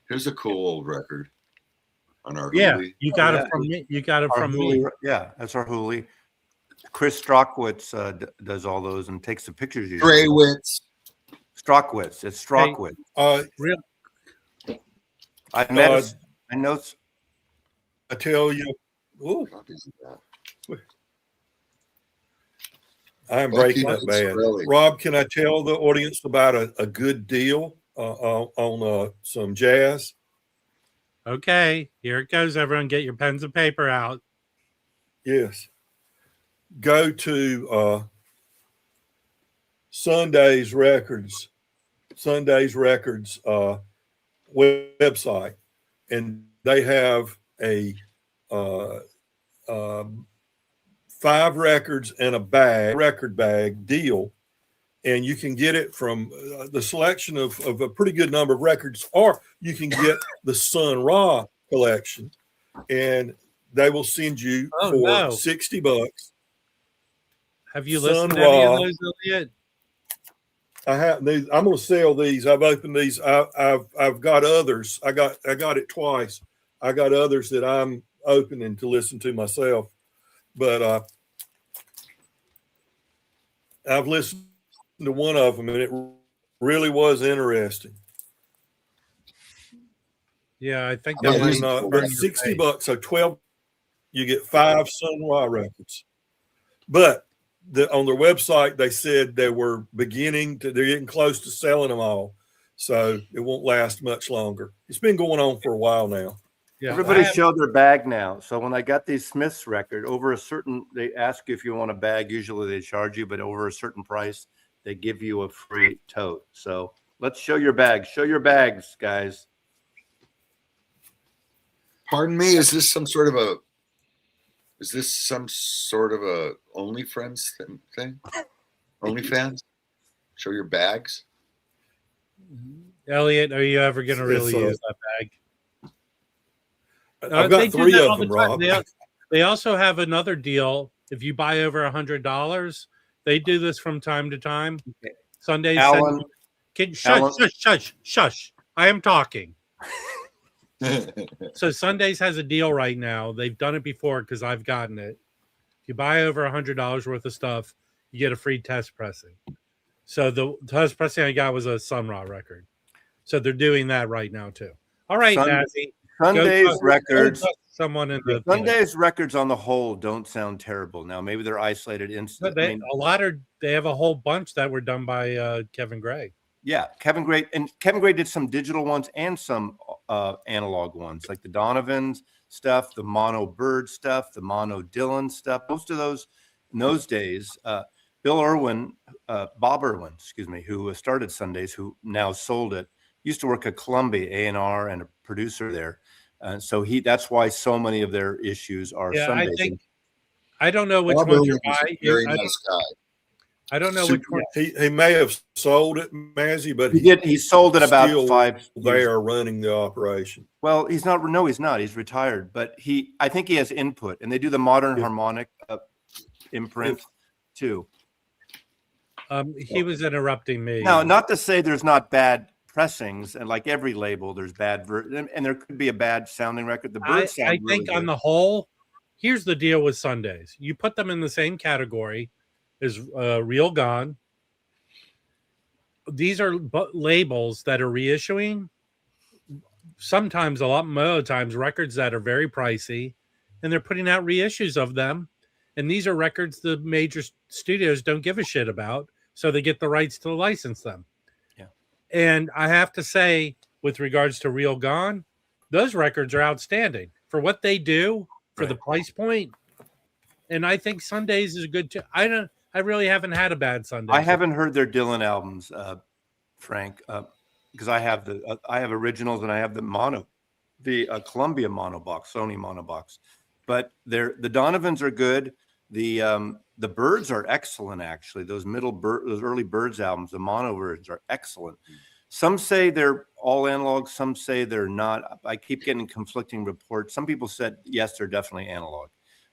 Here's a cool old record on our Hooli. You got it from me. You got it from me. Yeah, that's our Hooli. Chris Strockwitz does all those and takes the pictures. Straywitz. Strockwitz. It's Strockwitz. Real. I met. I know. I tell you. Ooh. I'm breaking up bad. Rob, can I tell the audience about a good deal on some jazz? Okay, here it goes. Everyone, get your pens and paper out. Yes. Go to Sunday's Records website, and they have a 5 records and a record bag deal, and you can get it from the selection of a pretty good number of records, or you can get the Sun Ra collection, and they will send you for $60. Have you listened to any of those, Elliot? I have. I'm going to sell these. I've opened these. I've got others. I got it twice. I got others that I'm opening to listen to myself, but I've listened to one of them, and it really was interesting. Yeah, I think that was not $60. So 12, you get 5 Sun Ra records, but on their website, they said they're getting close to selling them all. So it won't last much longer. It's been going on for a while now. Yeah, everybody showed their bag now. So when I got these Smiths record, they ask you if you want a bag. Usually they charge you, but over a certain price, they give you a free tote. So let's show your bags. Show your bags, guys. Pardon me, is this some sort of a OnlyFriends thing? OnlyFans? Show your bags? Elliot, are you ever going to really use that bag? I've got 3 of them, Rob. They also have another deal. If you buy over $100, they do this from time to time. Okay. Sundays. Alan, Shush. I am talking. So Sundays has a deal right now. They've done it before because I've gotten it. If you buy over $100 worth of stuff, you get a free test pressing. So the test pressing I got was a Sun Ra record. So they're doing that right now too. All right, Nazzy. Sunday's records. Someone in the Sunday's records on the whole don't sound terrible. Now maybe they're isolated instances. They have a whole bunch that were done by Kevin Gray. Yeah, Kevin Gray did some digital ones and some analog ones, like the Donovan's stuff, the Mono Bird stuff, the Mono Dylan stuff. Most of those in those days, Bob Irwin, who started Sundays, who now sold it, used to work at Columbia A&R and a producer there. So that's why so many of their issues are Sundays. I don't know which one you're buying. Very nice guy. I don't know which one. He may have sold it, Mazzy, but he sold it about 5 years. They are running the operation. Well, he's not. No, he's not. He's retired, but I think he has input, and they do the modern harmonic imprint too. He was interrupting me. No, not to say there's not bad pressings, and like every label, there's bad and there could be a bad sounding record. The Bird sound I think on the whole, here's the deal with Sundays. You put them in the same category as Real Gone. These are labels that are reissuing. Sometimes, a lot more times, records that are very pricey, and they're putting out reissues of them. And these are records the major studios don't give a shit about, so they get the rights to license them. Yeah. And I have to say, with regards to Real Gone, those records are outstanding for what they do for the price point. And I think Sundays is a good. I really haven't had a bad Sunday. I haven't heard their Dylan albums, Frank, because I have originals and I have the Columbia mono box, Sony mono box. But the Donovans are good. The Birds are excellent, actually. Those early Birds albums, the mono versions are excellent. Some say they're all analog. Some say they're not. I keep getting conflicting reports. Some people said, yes, they're definitely analog,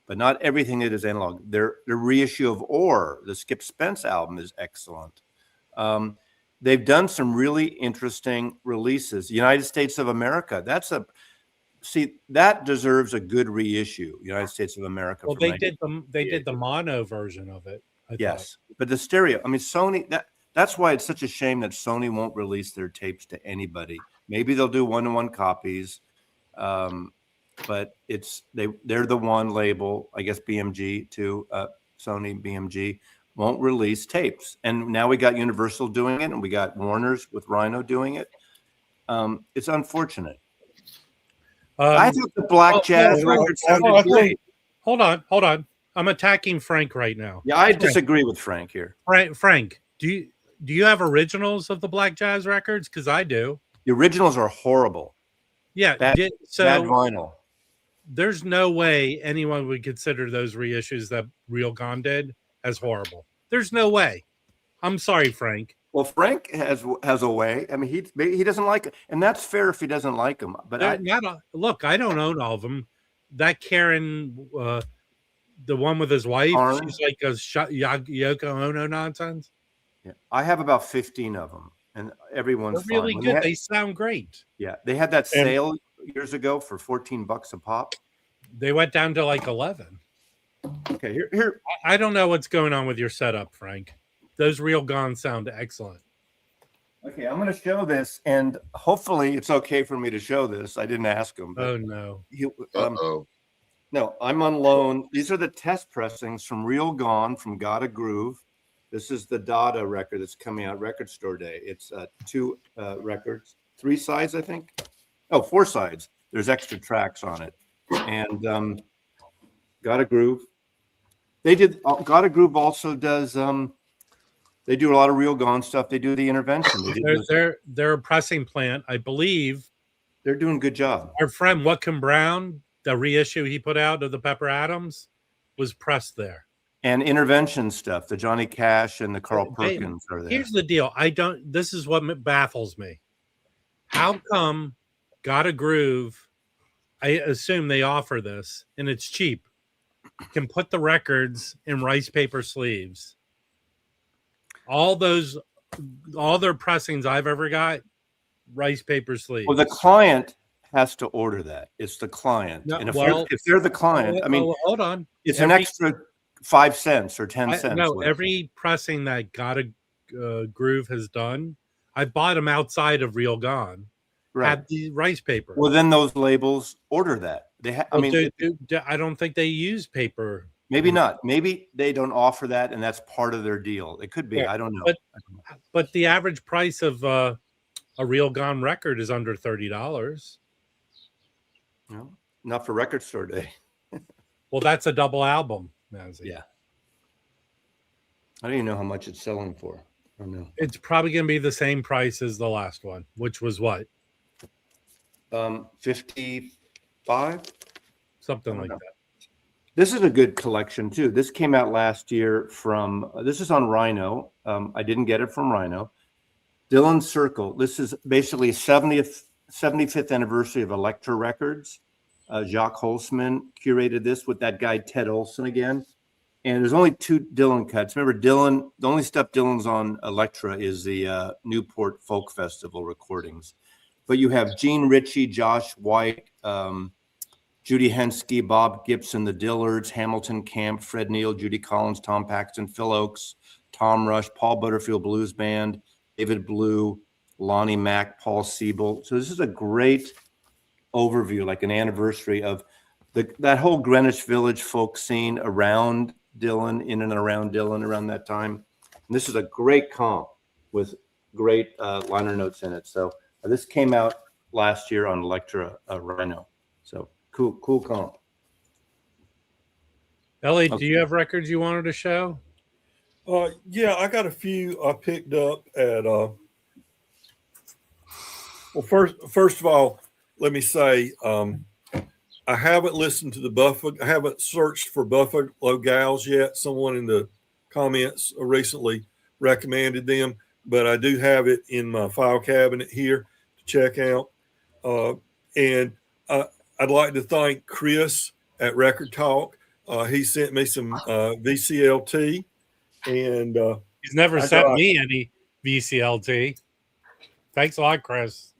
but not everything that is analog. The reissue of Ore, the Skip Spence album, is excellent. They've done some really interesting releases. United States of America, that deserves a good reissue. United States of America. Well, they did the mono version of it. I thought. But the stereo. I mean, Sony. That's why it's such a shame that Sony won't release their tapes to anybody. Maybe they'll do one-to-one copies, but they're the one label. I guess BMG too. Sony BMG won't release tapes, and now we got Universal doing it, and we got Warner's with Rhino doing it. It's unfortunate. I thought the Black Jazz record sounded great. Hold on. I'm attacking Frank right now. Yeah, I disagree with Frank here. Frank, do you have originals of the Black Jazz records? Because I do. The originals are horrible. Yeah, bad vinyl. There's no way anyone would consider those reissues that Real Gone did as horrible. There's no way. I'm sorry, Frank. Well, Frank has a way. I mean, he doesn't like it, and that's fair if he doesn't like them. But look, I don't own all of them. That Karen, the one with his wife, she's like a Yoko Ono nonsense. Yeah, I have about 15 of them, and everyone's They're really good. They sound great. Yeah, they had that sale years ago for $14 a pop. They went down to like 11. Okay, here. I don't know what's going on with your setup, Frank. Those Real Gone sound excellent. Okay, I'm going to show this, and hopefully it's okay for me to show this. I didn't ask him. Oh, no. No, I'm on loan. These are the test pressings from Real Gone from Gotta Groove. This is the Dada record that's coming out Record Store Day. It's 2 records, 3 sides, I think. Oh, 4 sides. There's extra tracks on it. And Gotta Groove. Gotta Groove also does... they do a lot of Real Gone stuff. They do the Intervention. They're a pressing plant, I believe. They're doing a good job. Our friend Whatcom Brown, the reissue he put out of the Pepper Adams, was pressed there. And Intervention stuff, the Johnny Cash and the Carl Perkins are there. Here's the deal. This is what baffles me. How come Gotta Groove, I assume they offer this, and it's cheap, can put the records in rice paper sleeves? All their pressings I've ever got, rice paper sleeves. Well, the client has to order that. It's the client. No, and if they're the client, I mean, hold on. It's an extra 5 cents or 10 cents. No, every pressing that Gotta Groove has done, I bought them outside of Real Gone. Right. Had the rice paper. Well, then those labels order that. I don't think they use paper. Maybe not. Maybe they don't offer that, and that's part of their deal. It could be. Yeah, I don't know. But the average price of a Real Gone record is under $30. No, not for Record Store Day. Well, that's a double album, Mazzy. Yeah. I don't even know how much it's selling for. I don't know. It's probably going to be the same price as the last one, which was what? 55? Something like that. This is a good collection too. This came out last year this is on Rhino. I didn't get it from Rhino. Dylan Circle. This is basically 75th anniversary of Elektra Records. Jacques Holzman curated this with that guy, Ted Olson again. And there's only 2 Dylan cuts. Remember, Dylan, the only stuff Dylan's on Elektra is the Newport Folk Festival recordings. But you have Gene Ritchie, Josh White, Judy Henske, Bob Gibson, the Dillards, Hamilton Camp, Fred Neil, Judy Collins, Tom Paxton, Phil Oakes, Tom Rush, Paul Butterfield Blues Band, David Blue, Lonnie Mack, Paul Siebel. So this is a great overview, like an anniversary of that whole Greenwich Village folk scene around Dylan, in and around Dylan around that time. And this is a great comp with great liner notes in it. So this came out last year on Elektra Rhino. So cool comp. Ellie, do you have records you wanted to show? Yeah, I got a few I picked up at. Well, first of all, let me say I haven't listened to the Buffalo. I haven't searched for Buffalo Gals yet. Someone in the comments recently recommended them, but I do have it in my file cabinet here to check out. And I'd like to thank Chris at Record Talk. He sent me some VCLT, and He's never sent me any VCLT. Thanks a lot, Chris.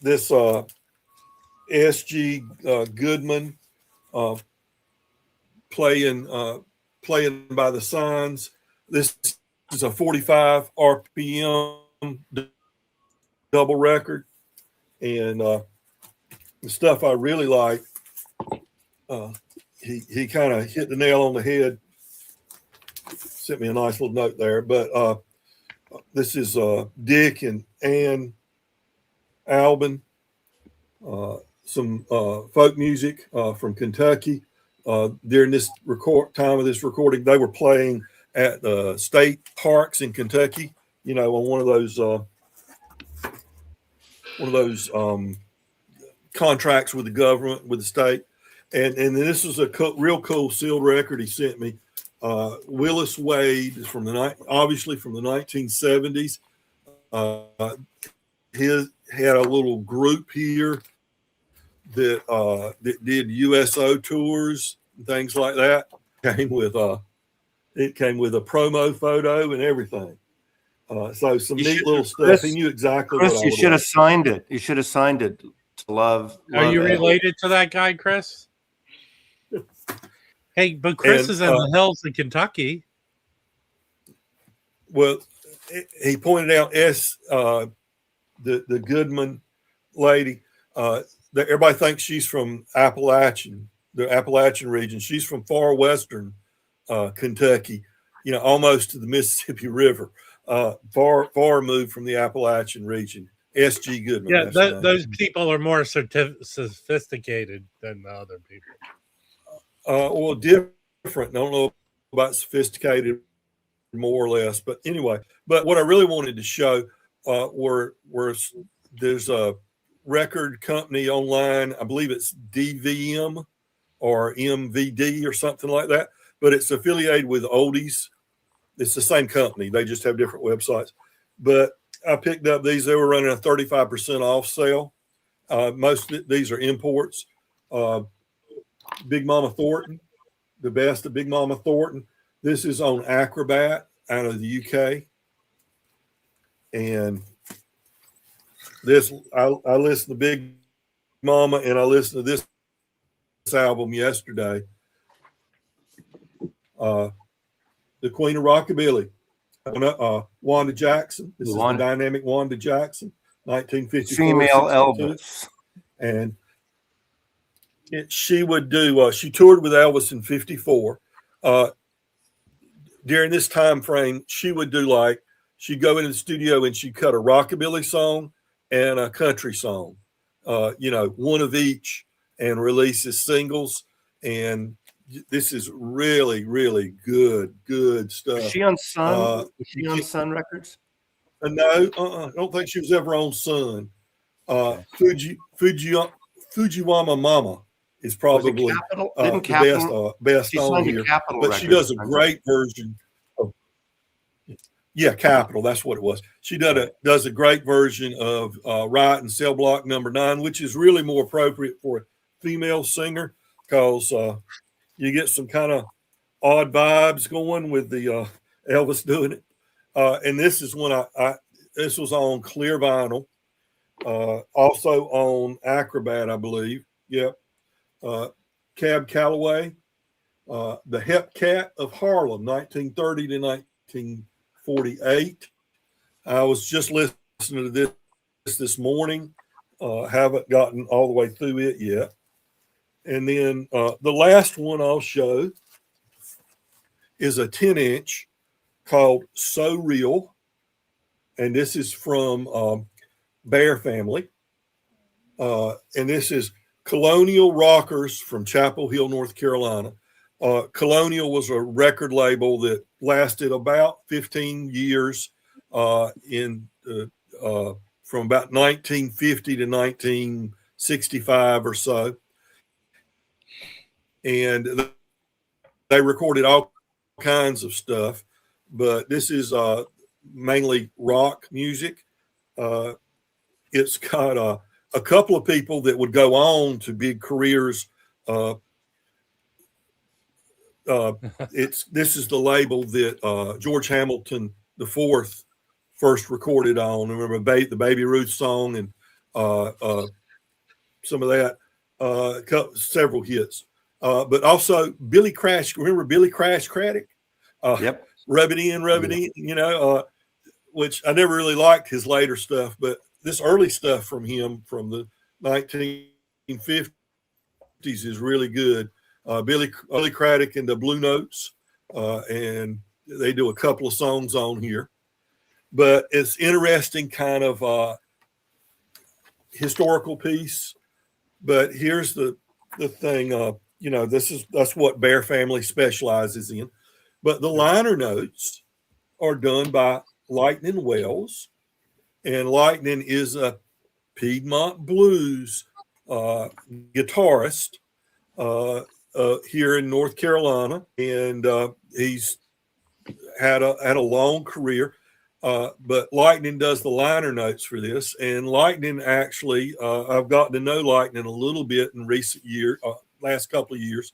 This SG Goodman playing by the signs. This is a 45 RPM double record, and the stuff I really like. He kind of hit the nail on the head. Sent me a nice little note there, but this is Dick and Ann Albin, some folk music from Kentucky. During this time of this recording, they were playing at the state parks in Kentucky. You know, on one of those contracts with the government, with the state. And this was a real cool sealed record he sent me. Willis Wade is obviously from the 1970s. He had a little group here that did USO tours and things like that. It came with a promo photo and everything. So some neat little stuff. He knew exactly Chris, what I you would should have like. signed it. You should have signed it to Love. Are you Ed. related to that guy, Chris? Hey, but Chris is in the hills in Kentucky. Well, he pointed out the Goodman lady. Everybody thinks she's from the Appalachian region. She's from far western Kentucky, you know, almost to the Mississippi River. Far removed from the Appalachian region. S.G. Goodman. Yeah, those people are more sophisticated than the other people. Well, different. I don't know about sophisticated, more or less, but anyway. But what I really wanted to show were there's a record company online. I believe it's DVM or MVD or something like that, but it's affiliated with Oldies. It's the same company. They just have different websites. But I picked up these. They were running a 35% off sale. Most of these are imports. Big Mama Thornton, the best of Big Mama Thornton. This is on Acrobat out of the UK. And this, I listened to Big Mama and I listened to this album yesterday. The Queen of Rockabilly, Wanda Jackson. This is the dynamic Wanda Jackson, 1954. Female 62. Elvis. And she would do, she toured with Elvis in 54. During this time frame, she would do she'd go into the studio and she'd cut a rockabilly song and a country song, one of each, and release as singles. And this is really, really good stuff. Is she on Sun? Is she on Sun Records? No, I don't think she was ever on Sun. Fujiwama Mama is probably the best on here. But she does a great version of Capitol. That's what it was. She does a great version of Riot and Cell Block Number 9, which is really more appropriate for a female singer because you get some kind of odd vibes going with the Elvis doing it. And this is when this was on clear vinyl, also on Acrobat, I believe. Yep. Cab Calloway, the Hep Cat of Harlem, 1930 to 1948. I was just listening to this morning. Haven't gotten all the way through it yet. And then the last one I'll show is a 10-inch called So Real. And this is from Bear Family. And this is Colonial Rockers from Chapel Hill, North Carolina. Colonial was a record label that lasted about 15 years from about 1950 to 1965 or so. And they recorded all kinds of stuff, but this is mainly rock music. It's got a couple of people that would go on to big careers. This is the label that George Hamilton IV first recorded on. Remember the Baby Ruth song and some of that, several hits. But also Billy Crash. Remember Billy Crash Craddock? Yep. Rub it in, which I never really liked his later stuff, but this early stuff from him from the 1950s is really good. Billy Craddock and the Blue Notes, and they do a couple of songs on here. But it's interesting kind of historical piece. But here's the thing, that's what Bear Family specializes in. But the liner notes are done by Lightning Wells, and Lightning is a Piedmont Blues guitarist here in North Carolina, and he's had a long career. But Lightning does the liner notes for this, and Lightning actually, I've gotten to know Lightning a little bit in recent years, last couple of years.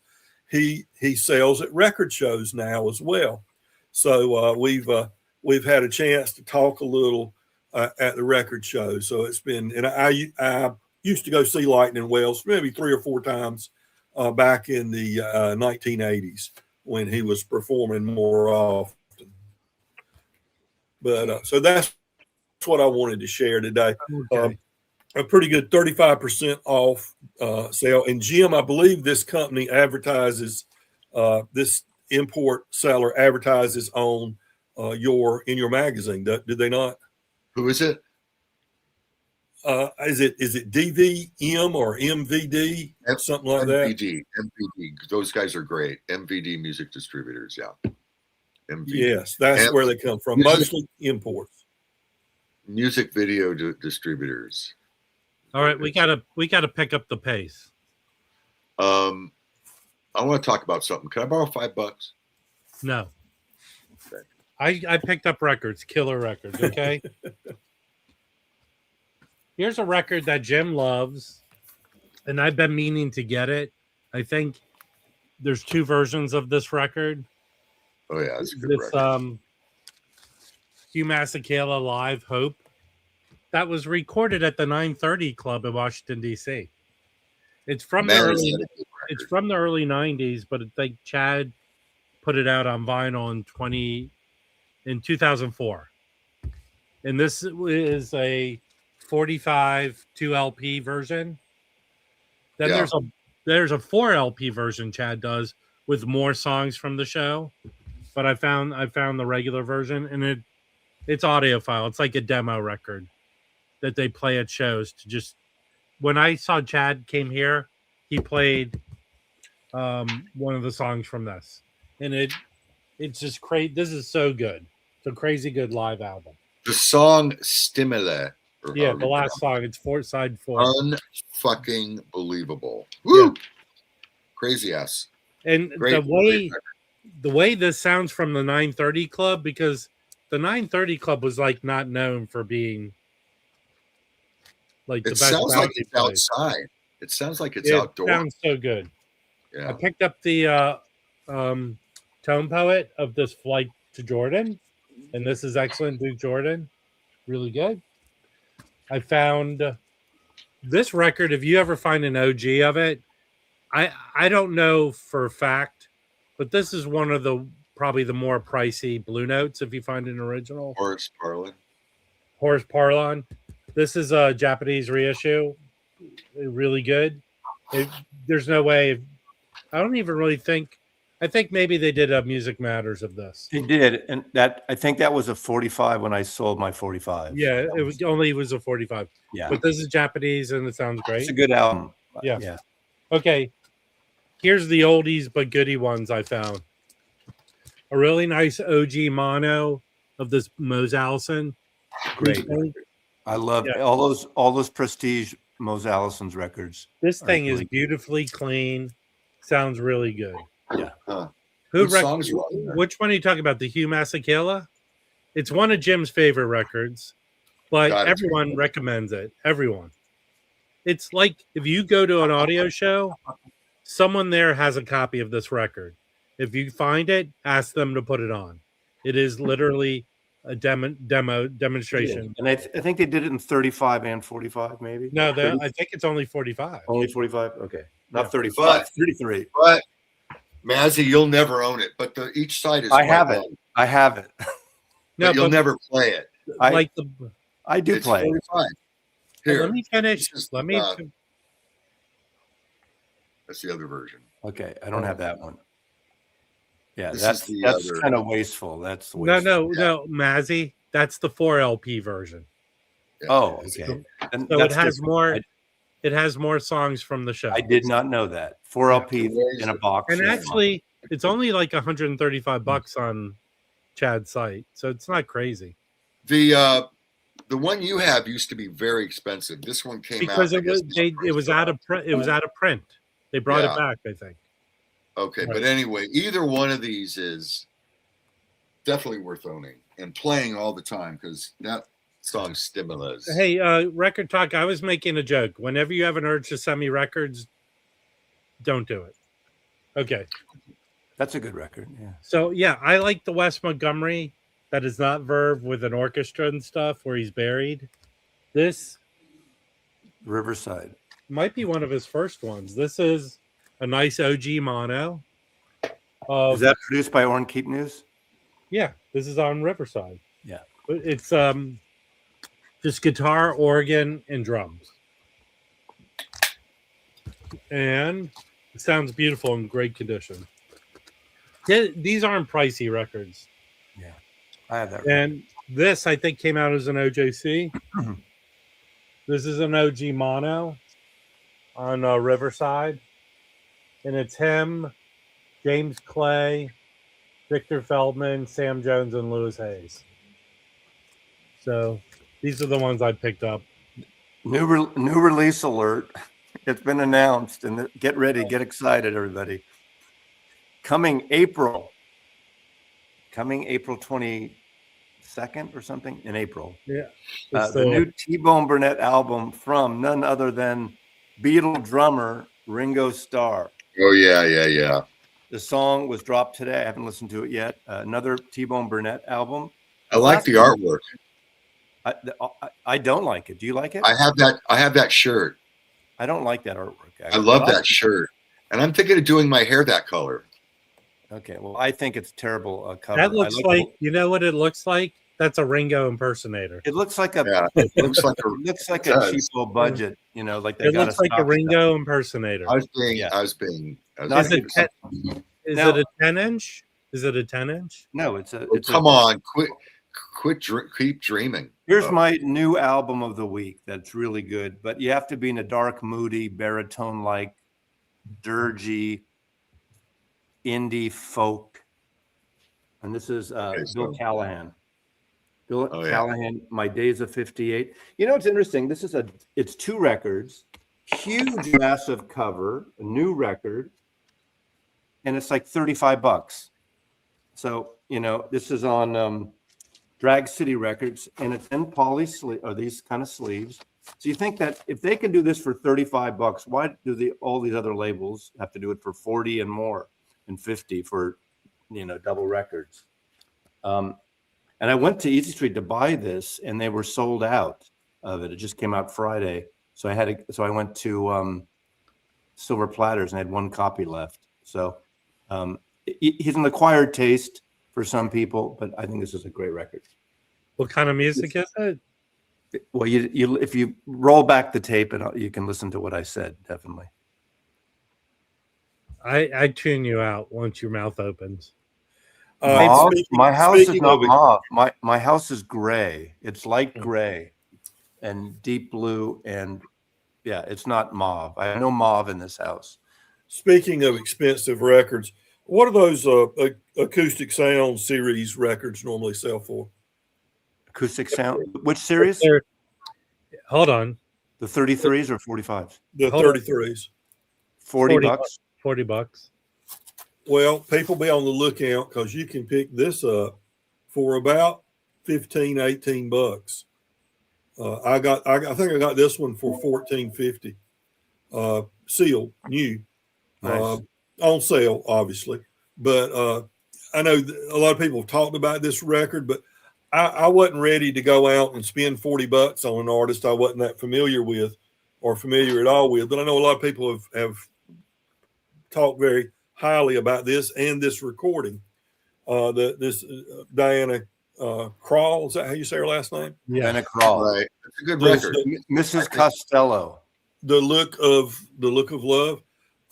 He sells at record shows now as well. So we've had a chance to talk a little at the record show. So it's been, and I used to go see Lightning Wells maybe 3 or 4 times back in the 1980s when he was performing more often. But so that's what I wanted to share today. Okay. A pretty good 35% off sale. And Jim, I believe this company advertises, this import seller advertises on in your magazine. Did they not? Who is it? Is it DVM or MVD? Something like MVD. Those guys are great. MVD Music Distributors. Yeah. MVD. Yes, that's where they come from. Mostly imports. Music video distributors. All right, we gotta pick up the pace. I want to talk about something. Can I borrow $5? No. Okay. I picked up records, killer records, okay? Here's a record that Jim loves, and I've been meaning to get it. I think there's 2 versions of this record. Oh yeah, it's a good record. Hugh Masekela Live Hope. That was recorded at the 930 Club in Washington, D.C. It's from the early 90s, but I think Chad put it out on vinyl in 2004. And this is a 45 2 LP version. Then there's a 4 LP version Chad does with more songs from the show. But I found the regular version, and it's audiophile. It's like a demo record that they play at shows to just. When I saw Chad came here, he played one of the songs from this, and it's just crazy. This is so good. It's a crazy good live album. The song "Stimule." The last song. It's side 4. Unfucking believable. Woo! Yeah. Crazy ass. And the way this sounds from the 930 Club, because the 930 Club was like not known for being like the best. It sounds like it's outside. It sounds like it's outdoors. It sounds so good. Yeah. I picked up the Tone Poet of this Flight to Jordan, and this is excellent. Duke Jordan, really good. I found this record. If you ever find an OG of it, I don't know for a fact, but this is one of probably the more pricey Blue Notes if you find an original. Horace Parlan. This is a Japanese reissue. Really good. There's no way. I don't even really think. I think maybe they did a Music Matters of this. They did, and I think that was a 45 when I sold my 45. Yeah, it was a 45. Yeah, but this is Japanese and it sounds great. It's a good album. Okay, here's the oldies but goodie ones I found. a really nice OG mono of this Mose Allison. Great. I love all those prestige Mose Allison's records. This thing is beautifully clean. Sounds really good. Yeah. Which one are you talking about? The Hugh Masekela? It's one of Jim's favorite records, but everyone recommends it. Everyone. It's like if you go to an audio show, someone there has a copy of this record. If you find it, ask them to put it on. It is literally a demonstration. And I think they did it in 35 and 45, maybe. No, I think it's only 45. Only 45? Okay. Not 35, 33. But Mazzy, you'll never own it. But each side is I have it. No, but you'll never play it. I do play it. 45. Here, let me finish. That's the other version. Okay, I don't have that one. Yeah, that's kind of wasteful. That's wasteful. No, Mazzy, that's the 4 LP version. Yeah. Oh, okay. So it has more. It has more songs from the show. I did not know that. 4 LP in a box. And actually, it's only like $135 on Chad's site, so it's not crazy. The one you have used to be very expensive. This one came because out it was out of print. It was out of print. They brought it back, I think. Okay, but anyway, either one of these is definitely worth owning and playing all the time because that song stimulates. Hey, Record Talk, I was making a joke. Whenever you have an urge to send me records, don't do it. Okay. That's a good record, yeah. So, yeah, I like the Wes Montgomery that is not Verve with an orchestra and stuff where he's buried. This Riverside might be one of his first ones. This is a nice OG mono. Is that produced by Orrin Keep News? Yeah, this is on Riverside. Yeah. It's just guitar, organ, and drums. And it sounds beautiful in great condition. These aren't pricey records. Yeah. I have that. And this, I think, came out as an OJC. This is an OG mono on Riverside. And it's him, James Clay, Victor Feldman, Sam Jones, and Lewis Hayes. So these are the ones I picked up. New release alert. It's been announced. And get ready. Get excited, everybody. Coming April 22nd or something in April. Yeah. The new T-Bone Burnett album from none other than Beatle drummer Ringo Starr. Oh, yeah. The song was dropped today. I haven't listened to it yet. Another T-Bone Burnett album. I like the artwork. I don't like it. Do you like it? I have that shirt. I don't like that artwork. I love that shirt. And I'm thinking of doing my hair that color. Okay. Well, I think it's terrible cover. That looks like you know what it looks like? That's a Ringo impersonator. It looks like a it looks like a cheap low budget, like they it looks like a Ringo impersonator. I was being is it a 10-inch? Is it a 10-inch? No, it's come on, keep dreaming. Here's my new album of the week that's really good, but you have to be in a dark, moody, baritone like dirgy indie folk. And this is Bill Callahan. Callahan, My Days of 58. It's interesting. It's 2 records, huge, massive cover, a new record, and it's like $35. So, this is on Drag City Records, and it's in poly sleeve, or these kind of sleeves. So you think that if they can do this for $35, why do all these other labels have to do it for 40 and more and 50 for, double records? And I went to Easy Street to buy this, and they were sold out of it. It just came out Friday, so I went to Silver Platters and I had 1 copy left. So he's an acquired taste for some people, but I think this is a great record. What kind of music is it? Well, if you roll back the tape, and you can listen to what I said. Definitely. I tune you out once your mouth opens. My house is not mauve. My house is gray. It's light gray and deep blue, and it's not mauve. I have no mauve in this house. Speaking of expensive records, What are those acoustic sound series records normally sell for? Acoustic sound. Which series? Hold on. The 33s or 45s? The Hold on. 33s. 40 bucks. $40. Well, people be on the lookout because you can pick this up for about 15, 18 bucks. I think I got this one for $14.50. Sealed, new, Nice. on sale, obviously. But I know a lot of people have talked about this record, but I wasn't ready to go out and spend 40 bucks on an artist I wasn't that familiar with or familiar at all with. But I know a lot of people have talked very highly about this and this recording. This Diana Krall, is that how you say her last name? Yeah. Diana Krall. Right. It's a good Yes, record. Mrs. Costello. The look of love.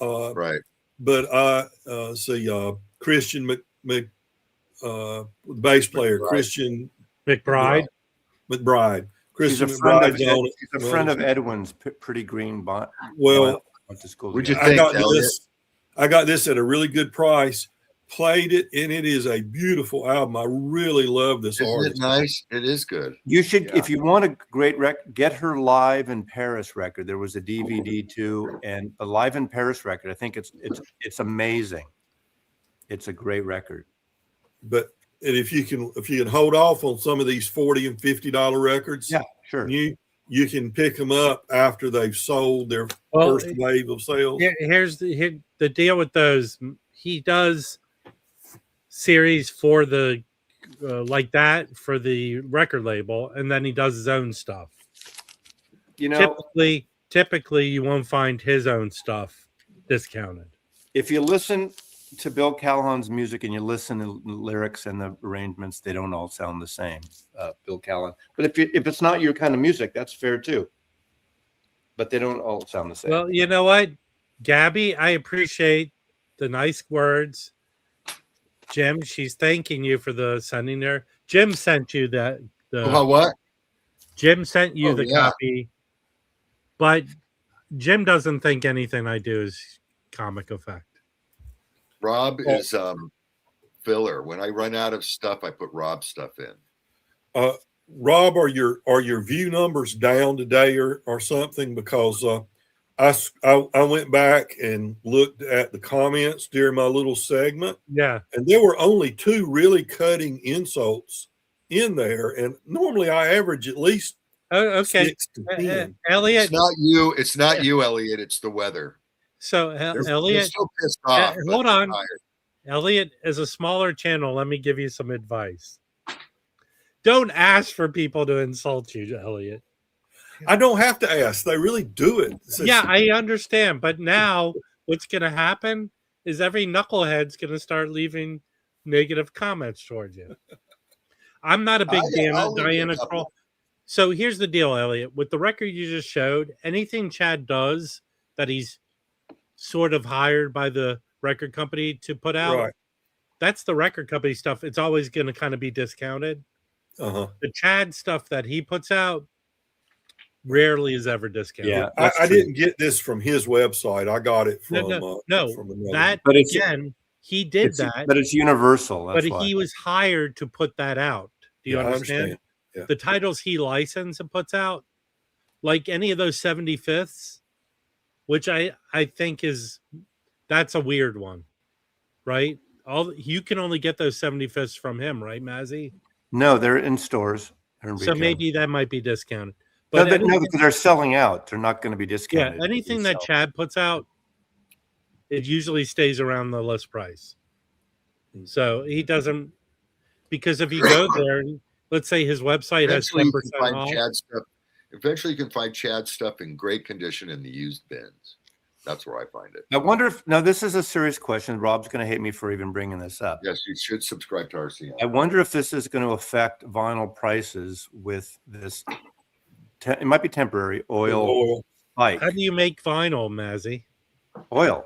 Right. But I see Christian bass player, McBride. Christian McBride. McBride. She's Christian a friend of, McBride's on it. she's a friend of Edwin's, Pretty Green Bond. Well, went to school Would you together. think, I got this at a really good price. Played it, and it is a beautiful album. I really love this Isn't artist. it nice? It is good. You should, Yeah. if you want a great record, get her Live in Paris record. There was a DVD too, and the Live in Paris record. I think it's amazing. It's a great record. But and if you can hold off on some of these $40 and $50 records, Yeah, sure. you can pick them up after they've sold their Well, first wave of sales. here's the deal with those. He does series for the like that for the record label, and then he does his own stuff. You know, Typically you won't find his own stuff discounted. if you listen to Bill Callahan's music and you listen to the lyrics and the arrangements, they don't all sound the same. Bill Callahan, but if it's not your kind of music, that's fair too. But they don't all sound the same. Well, you know what, Gabby, I appreciate the nice words. Jim, she's thanking you for the sending there. Jim sent you that. What? Jim sent you the yeah. copy, but Jim doesn't think anything I do is comic effect. Rob is filler. When I run out of stuff, I put Rob's stuff in. Rob, are your view numbers down today or something? Because I went back and looked at the comments during my little segment. Yeah. And there were only 2 really cutting insults in there. And normally I average at least Okay. 6 to 10. Elliot. It's not you, Elliot. It's the weather. So They're Elliot, still pissed off. but hold they're on. tired. Elliot is a smaller channel. Let me give you some advice. Don't ask for people to insult you, Elliot. I don't have to ask. They really do it. Yeah, I understand. But now what's going to happen is every knucklehead's going to start leaving negative comments towards you. I'm not a big fan of Diana Krall. So here's the deal, Elliot. With the record you just showed, anything Chad does that he's sort of hired by the record company to put out, Right. that's the record company stuff. It's always going to kind of be discounted. Uh-huh. The Chad stuff that he puts out rarely is ever discounted. Yeah, I didn't get this from his website. I got it from from another. That But it's- again, he did that, but it's universal. That's but why. he was hired to put that out. Do you Yeah, I understand? understand. Yeah. The titles he licensed and puts out, like any of those 75ths, which I think that's a weird one, right? You can only get those 75ths from him, right, Mazzy? No, they're in stores. So maybe that might be discounted. No, But because they're selling out. They're not going to be yeah, discounted. anything that Chad puts out, it usually stays around the list price. So he doesn't, because if you go there, let's say his website has Eventually, 10% you can find off. Chad stuff. Eventually, you can find Chad stuff in great condition in the used bins. That's where I find it. I wonder if now this is a serious question. Rob's going to hate me for even bringing this up. Yes, you should subscribe to RCM. I wonder if this is going to affect vinyl prices with this. It might be temporary oil spike. How do you make vinyl, Mazzy? Oil.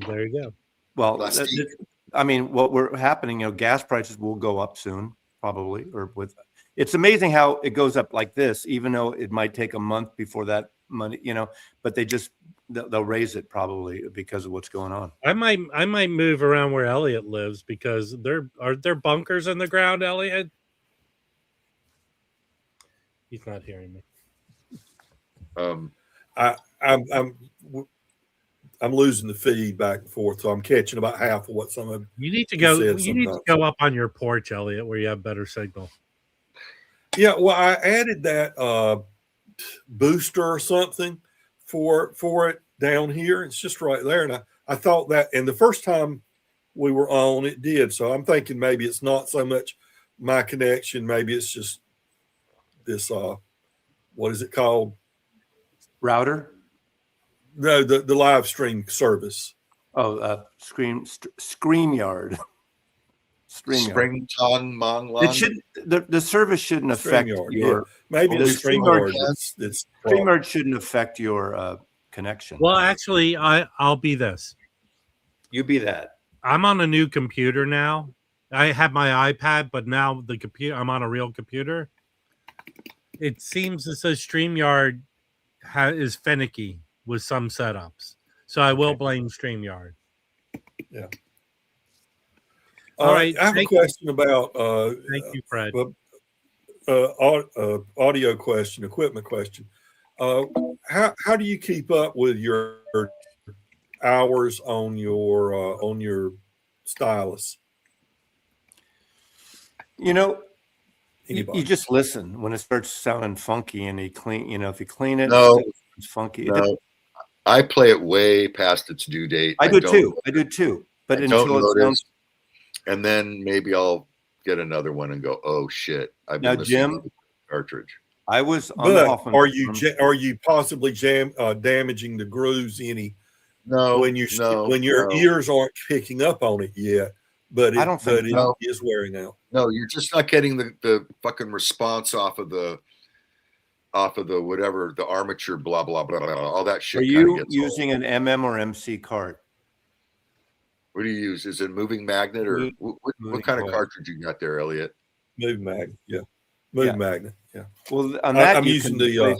There you go. Well, I mean, what we're happening, gas prices will go up soon, probably, it's amazing how it goes up like this, even though it might take a month before that money, but they just they'll raise it probably because of what's going on. I might move around where Elliot lives because are there bunkers in the ground, Elliot? He's not hearing me. I'm losing the feed back and forth, so I'm catching about half of what some of You need to go. said You need to sometimes. go up on your porch, Elliot, where you have better signal. Yeah, well, I added that booster or something for it down here. It's just right there, and I thought that, and the first time we were on, it did. So I'm thinking maybe it's not so much my connection. Maybe it's just this. What is it called? Router? No, the live stream service. Oh, StreamYard. Spring Tong Mong Long. It should the service shouldn't affect StreamYard, your. Maybe the the StreamYard. StreamYard, StreamYard shouldn't affect your connection. Well, actually, I'll be this. You be that. I'm on a new computer now. I have my iPad, but now the computer. I'm on a real computer. It seems as though StreamYard is finicky with some setups, so I will blame StreamYard. Yeah. All right. I have a question about. Thank you, Fred. Audio question, equipment question. How do you keep up with your hours on your stylus? You know, Anybody? you just listen when it starts sounding funky, and you clean. You know, if you clean it, No. it's funky. No, I play it way past its due date. I do too. But I until don't it notice, sounds. and then maybe I'll get another one and go, oh shit! I've Now, been listening Jim, to the cartridge. I was on the But Hoffman. are you possibly damaging the grooves any? No, when your ears aren't picking up on it yet, but I don't think so. it is wearing out. No, you're just not getting the fucking response off of the whatever, the armature, blah blah blah, blah all that shit. Are you gets using old. an MM or MC cart? What do you use? Is it moving magnet or what kind of cartridge you got there, Elliot? Moving magnet, yeah. Moving magnet, yeah. Well, on that I'm using the.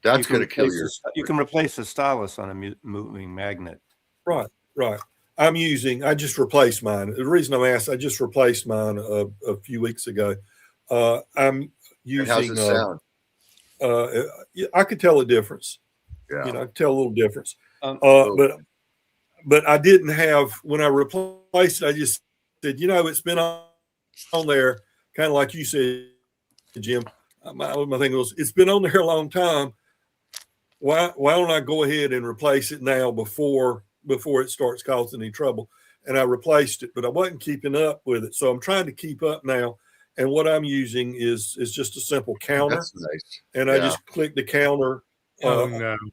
That's going to kill your. You can replace the stylus on a moving magnet. Right. I just replaced mine. The reason I'm asked, I just replaced mine a few weeks ago. I'm using. How's it sound? I could tell a difference. Yeah. I could tell a little difference. But I didn't have, when I replaced it, I just said, it's been on there, kind of like you said, Jim. My thing was, it's been on there a long time. Why don't I go ahead and replace it now before it starts causing any trouble? And I replaced it, but I wasn't keeping up with it. So I'm trying to keep up now. And what I'm using is just a simple counter. That's nice. And I just click the counter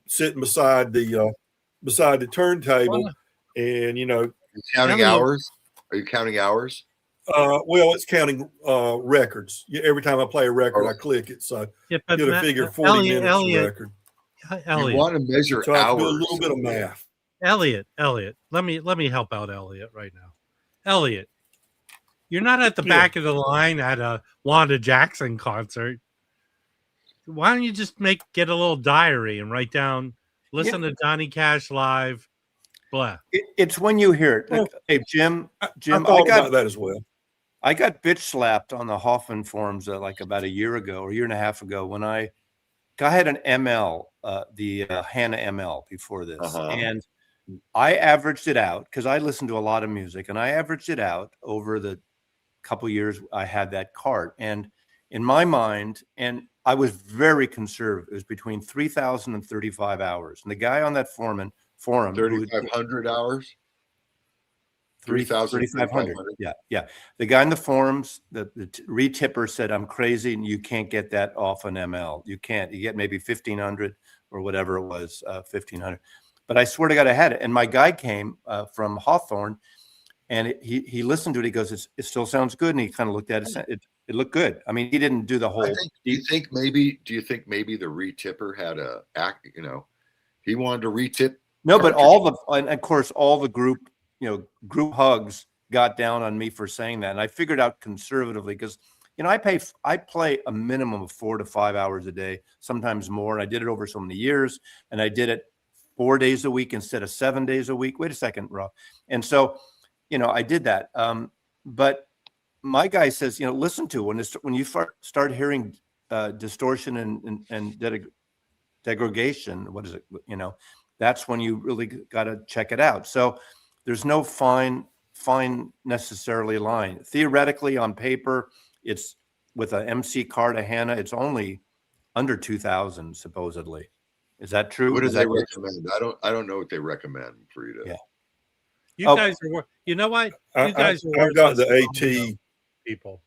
sitting beside the turntable. And, You're counting hours? Are you counting hours? Well, it's counting records. Every time I play a record, I click it. So get a figure 40 minutes Elliot, record. Elliot. You want to measure So I hours. do a little bit of math. Elliot, let me help out Elliot right now. Elliot, you're not at the back of the line at a Wanda Jackson concert. Why don't you just get a little diary and write down, listen to Johnny Cash live, blah. It's when you hear it. Hey, Jim, I thought about that as well. I got bitch slapped on the Hoffman forums like about a year ago or a year and a half ago when I had an ML, the Hannah ML before this. And I averaged it out because I listened to a lot of music, and I averaged it out over the couple years I had that cart. And in my mind, and I was very conservative, it was between 3,000 and 35 hours. And the guy on that forum 3,500 hours? 3,500. Yeah. The guy in the forums, the retipper said, I'm crazy and you can't get that off an ML. You can't. You get maybe 1,500 or whatever it was, 1,500. But I swear to God, I had it. And my guy came from Hawthorne, and he listened to it. He goes, it still sounds good. And he kind of looked at it. It looked good. I mean, he didn't do the whole. Do you think maybe the retipper had he wanted to retip? No, but and of course, all the group hugs got down on me for saying that. And I figured out conservatively because, You know, I play a minimum of 4 to 5 hours a day, sometimes more. And I did it over so many years, and I did it 4 days a week instead of 7 days a week. Wait a second, Rob. And so, you know, I did that. But my guy says, you know, listen to when you start hearing distortion and degradation. What is it? You know, that's when you really got to check it out. So there's no fine necessarily line. Theoretically, on paper, it's with a MC Cartagena, it's only under 2,000 supposedly. Is that true? What do they recommend? I don't know what they recommend for you to. Yeah. You guys are. You know what? You guys are. I've got the AT people.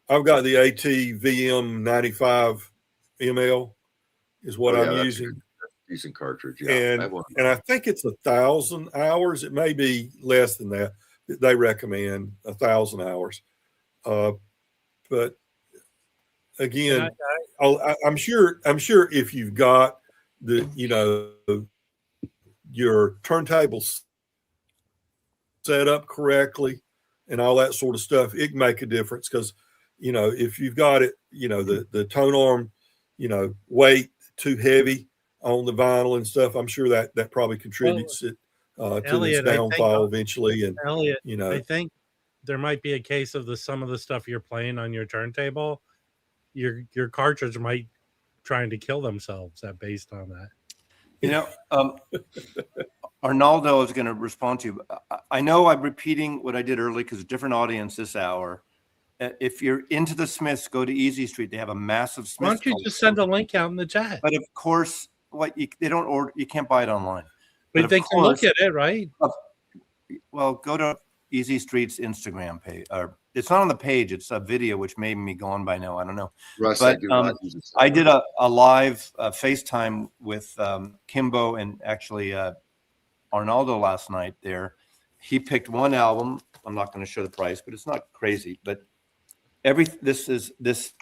I've got the AT VM 95 ML is what I'm using. Decent cartridge, yeah. And I think it's 1,000 hours. It may be less than that. They recommend 1,000 hours. But again, I'm sure if you've got your turntables set up correctly and all that sort of stuff, it can make a difference. Because if you've got it, the tone arm, weight too heavy on the vinyl and stuff, I'm sure that probably contributes to its downfall eventually. And Elliot, I think there might be a case of some of the stuff you're playing on your turntable. Your cartridge might trying to kill themselves based on that. Arnaldo is going to respond to you. I know I'm repeating what I did early because different audience this hour. If you're into the Smiths, go to Easy Street. They have a massive Smiths. Why don't you just send a link out in the chat? But of course, they don't order. You can't buy it online. But they can look at it, right? Well, go to Easy Street's Instagram page. Or it's not on the page. It's a video, which may be gone by now. I don't know. Russ, but I did a live FaceTime with Kimbo and actually Arnaldo last night there. He picked one album. I'm not going to show the price, but it's not crazy. But this EP, this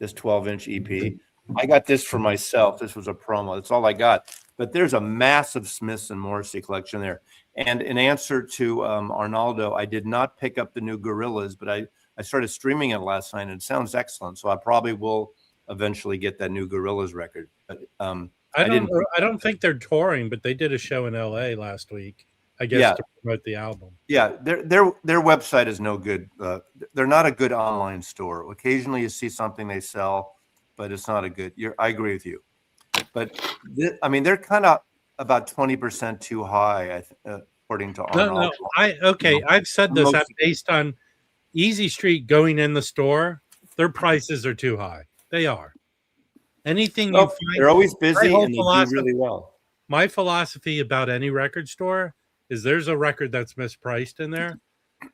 12-inch EP. I got this for myself. This was a promo. That's all I got. But there's a massive Smiths and Morrissey collection there. And in answer to Arnaldo, I did not pick up the new Gorillas, but I started streaming it last night, and it sounds excellent. So I probably will eventually get that new Gorillas record. But I don't think they're touring, but they did a show in LA last week, I guess, to promote the album. Yeah, their website is no good. They're not a good online store. Occasionally you see something they sell, but it's not a good. I agree with you. But they're kind of about 20% too high, according to Arnold. No, I've said this. Based on Easy Street going in the store, their prices are too high. They are. Anything you find, they're always busy and they do really well. My philosophy about any record store is there's a record that's mispriced in there.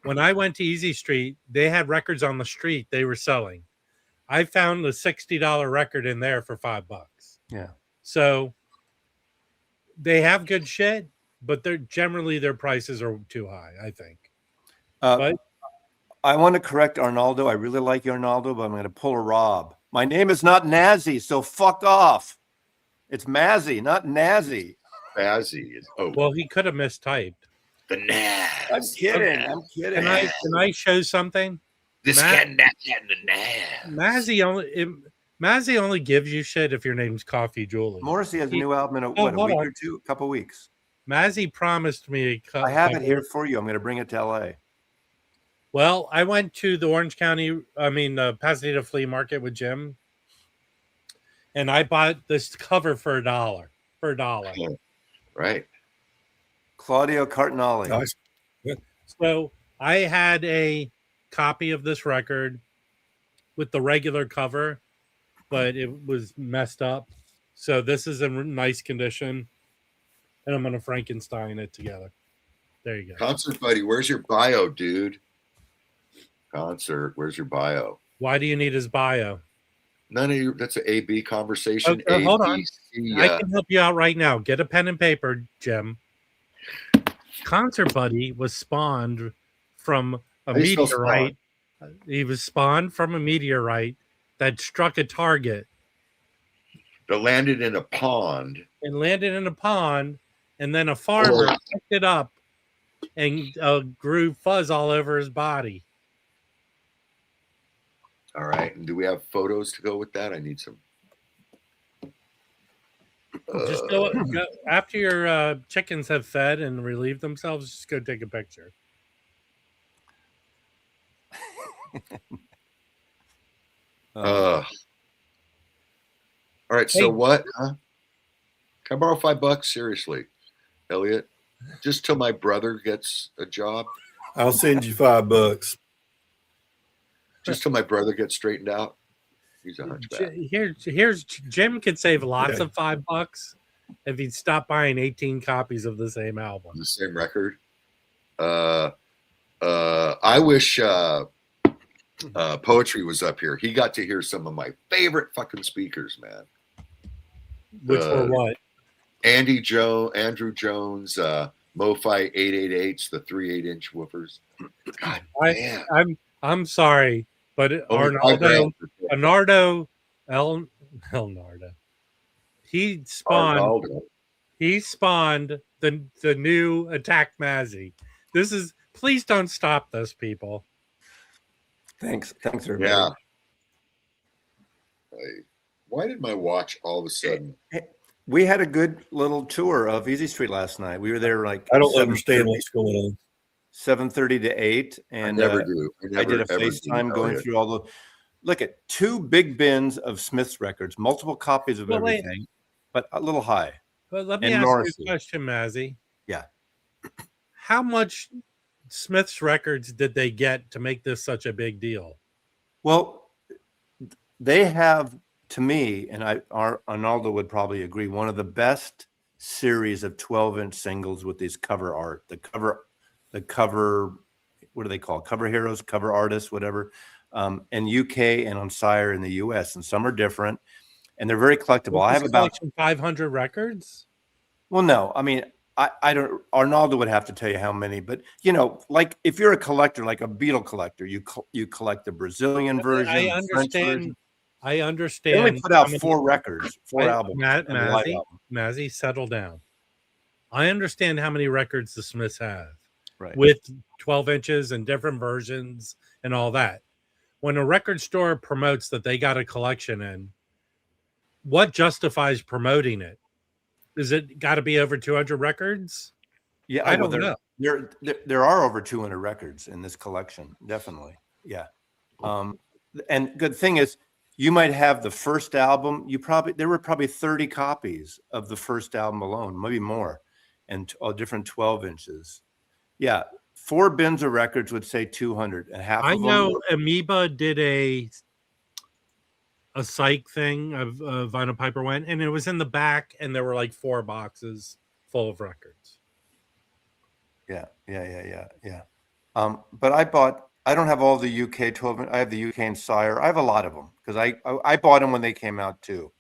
When I went to Easy Street, they had records on the street they were selling. I found the $60 record in there for $5. Yeah. So they have good shit, but their prices are too high, I think. But I want to correct Arnaldo. I really like Arnaldo, but I'm going to pull a Rob. My name is not Nazi, so fuck off. It's Mazzy, not Nazi. Mazzy. Well, he could have mistyped. The Naz. I'm kidding. I'm kidding. Can I show something? This cat and the Naz. Mazzy only gives you shit if your name's Coffee Julie. Morrissey has a new album in a week or two, a couple weeks. Mazzy promised me. I have it here for you. I'm going to bring it to LA. Well, I went to the Pasadena Flea Market with Jim, and I bought this cover for $1. Right. Claudio Cardinale. Nice. So I had a copy of this record with the regular cover, but it was messed up. So this is in nice condition, and I'm going to Frankenstein it together. There you go. Concert Buddy, where's your bio, dude? Concert, where's your bio? Why do you need his bio? None of you. That's an A-B conversation. Okay, hold on. I can help you out right now. Get a pen and paper, Jim. Concert Buddy was spawned from a meteorite. He was spawned from a meteorite that struck a target. That landed in a pond. And then a farmer picked it up and grew fuzz all over his body. All right. And do we have photos to go with that? I need some. Just go after your chickens have fed and relieved themselves. Just go take a picture. All right. So Hey. what? Huh? Can I borrow $5? Seriously, Elliot? Just till my brother gets a job. I'll send you $5. Just till my brother gets straightened out. He's a hunchback. Here's Jim could save lots Okay. of $5 if he'd stop buying 18 copies of the same album. The same record. I wish Poetry was up here. He got to hear some of my favorite fucking speakers, man. Which were what? Andrew Jones, MoFi 888s, the 3 8-inch woofers. God damn. I'm Sorry, but Arnaldo he spawned the new Attack Mazzy. Please don't stop this, people. Thanks, everybody. Yeah. Why did my watch all of a sudden? We had a good little tour of Easy Street last night. We were there like I don't understand what's going on. 7:30 to 8, and I never do. I did a FaceTime going through all the. Look at 2 big bins of Smith's records, multiple copies of everything, but a little high. But let me ask you a question, Mazzy. Yeah. How much Smith's records did they get to make this such a big deal? Well, they have, to me, and Arnaldo would probably agree, one of the best series of 12-inch singles with these cover art. The cover, what do they call it? Cover heroes, cover artists, whatever, in UK and on Sire in the US, and some are different, and they're very collectible. I have about 500 recorts. Well, no, I mean, I don't. Arnaldo would have to tell you how many, but like if you're a collector, like a Beatle collector, you collect the Brazilian version. I understand. I understand. They only put out 4 records, 4 albums. Mazzy, settle down. I understand how many records the Smiths have, right? With 12 inches and different versions and all that. When a record store promotes that they got a collection in, what justifies promoting it? Is it got to be over 200 records? Yeah, I don't know. There are over 200 records in this collection, definitely. Yeah, and good thing is, you might have the first album. There were probably 30 copies of the first album alone, maybe more, and all different 12 inches. Yeah, 4 bins of records would say 200, and half. I know Amoeba did a psych thing of Vinyl Piper went, and it was in the back, and there were like 4 boxes full of records. Yeah. But I don't have all the UK 12. I have the UK and Sire. I have a lot of them because I bought them when they came out too.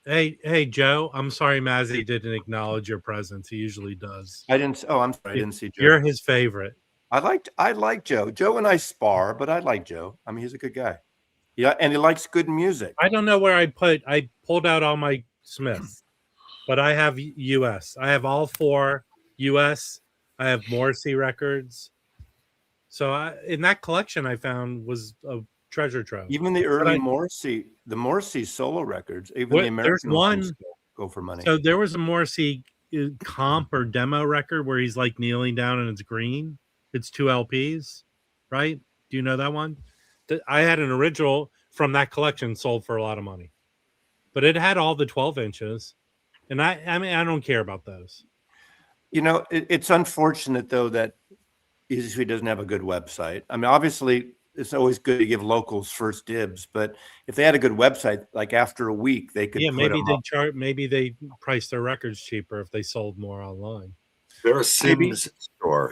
Hey, Joe. I'm sorry, Mazzy didn't acknowledge your presence. He usually does. I didn't. Oh, I'm sorry. I didn't see Joe. You're his favorite. I like Joe. Joe and I spar, but I like Joe. I mean, he's a good guy. Yeah, and he likes good music. I don't know where I pulled out all my Smiths, but I have US. I have all 4 US. I have Morrissey records. So in that collection I found was a treasure trove. Even the early Morrissey solo records, even the American ones go for money. So there was a Morrissey comp or demo record where he's like kneeling down and it's green. It's 2 LPs, right? Do you know that one? I had an original from that collection sold for a lot of money, but it had all the 12 inches. And I mean, I don't care about those. It's unfortunate though that Easy Street doesn't have a good website. I mean, obviously it's always good to give locals first dibs, but if they had a good website, like after a week, they could. Yeah, maybe they price their records cheaper if they sold more online. They're a Sims store.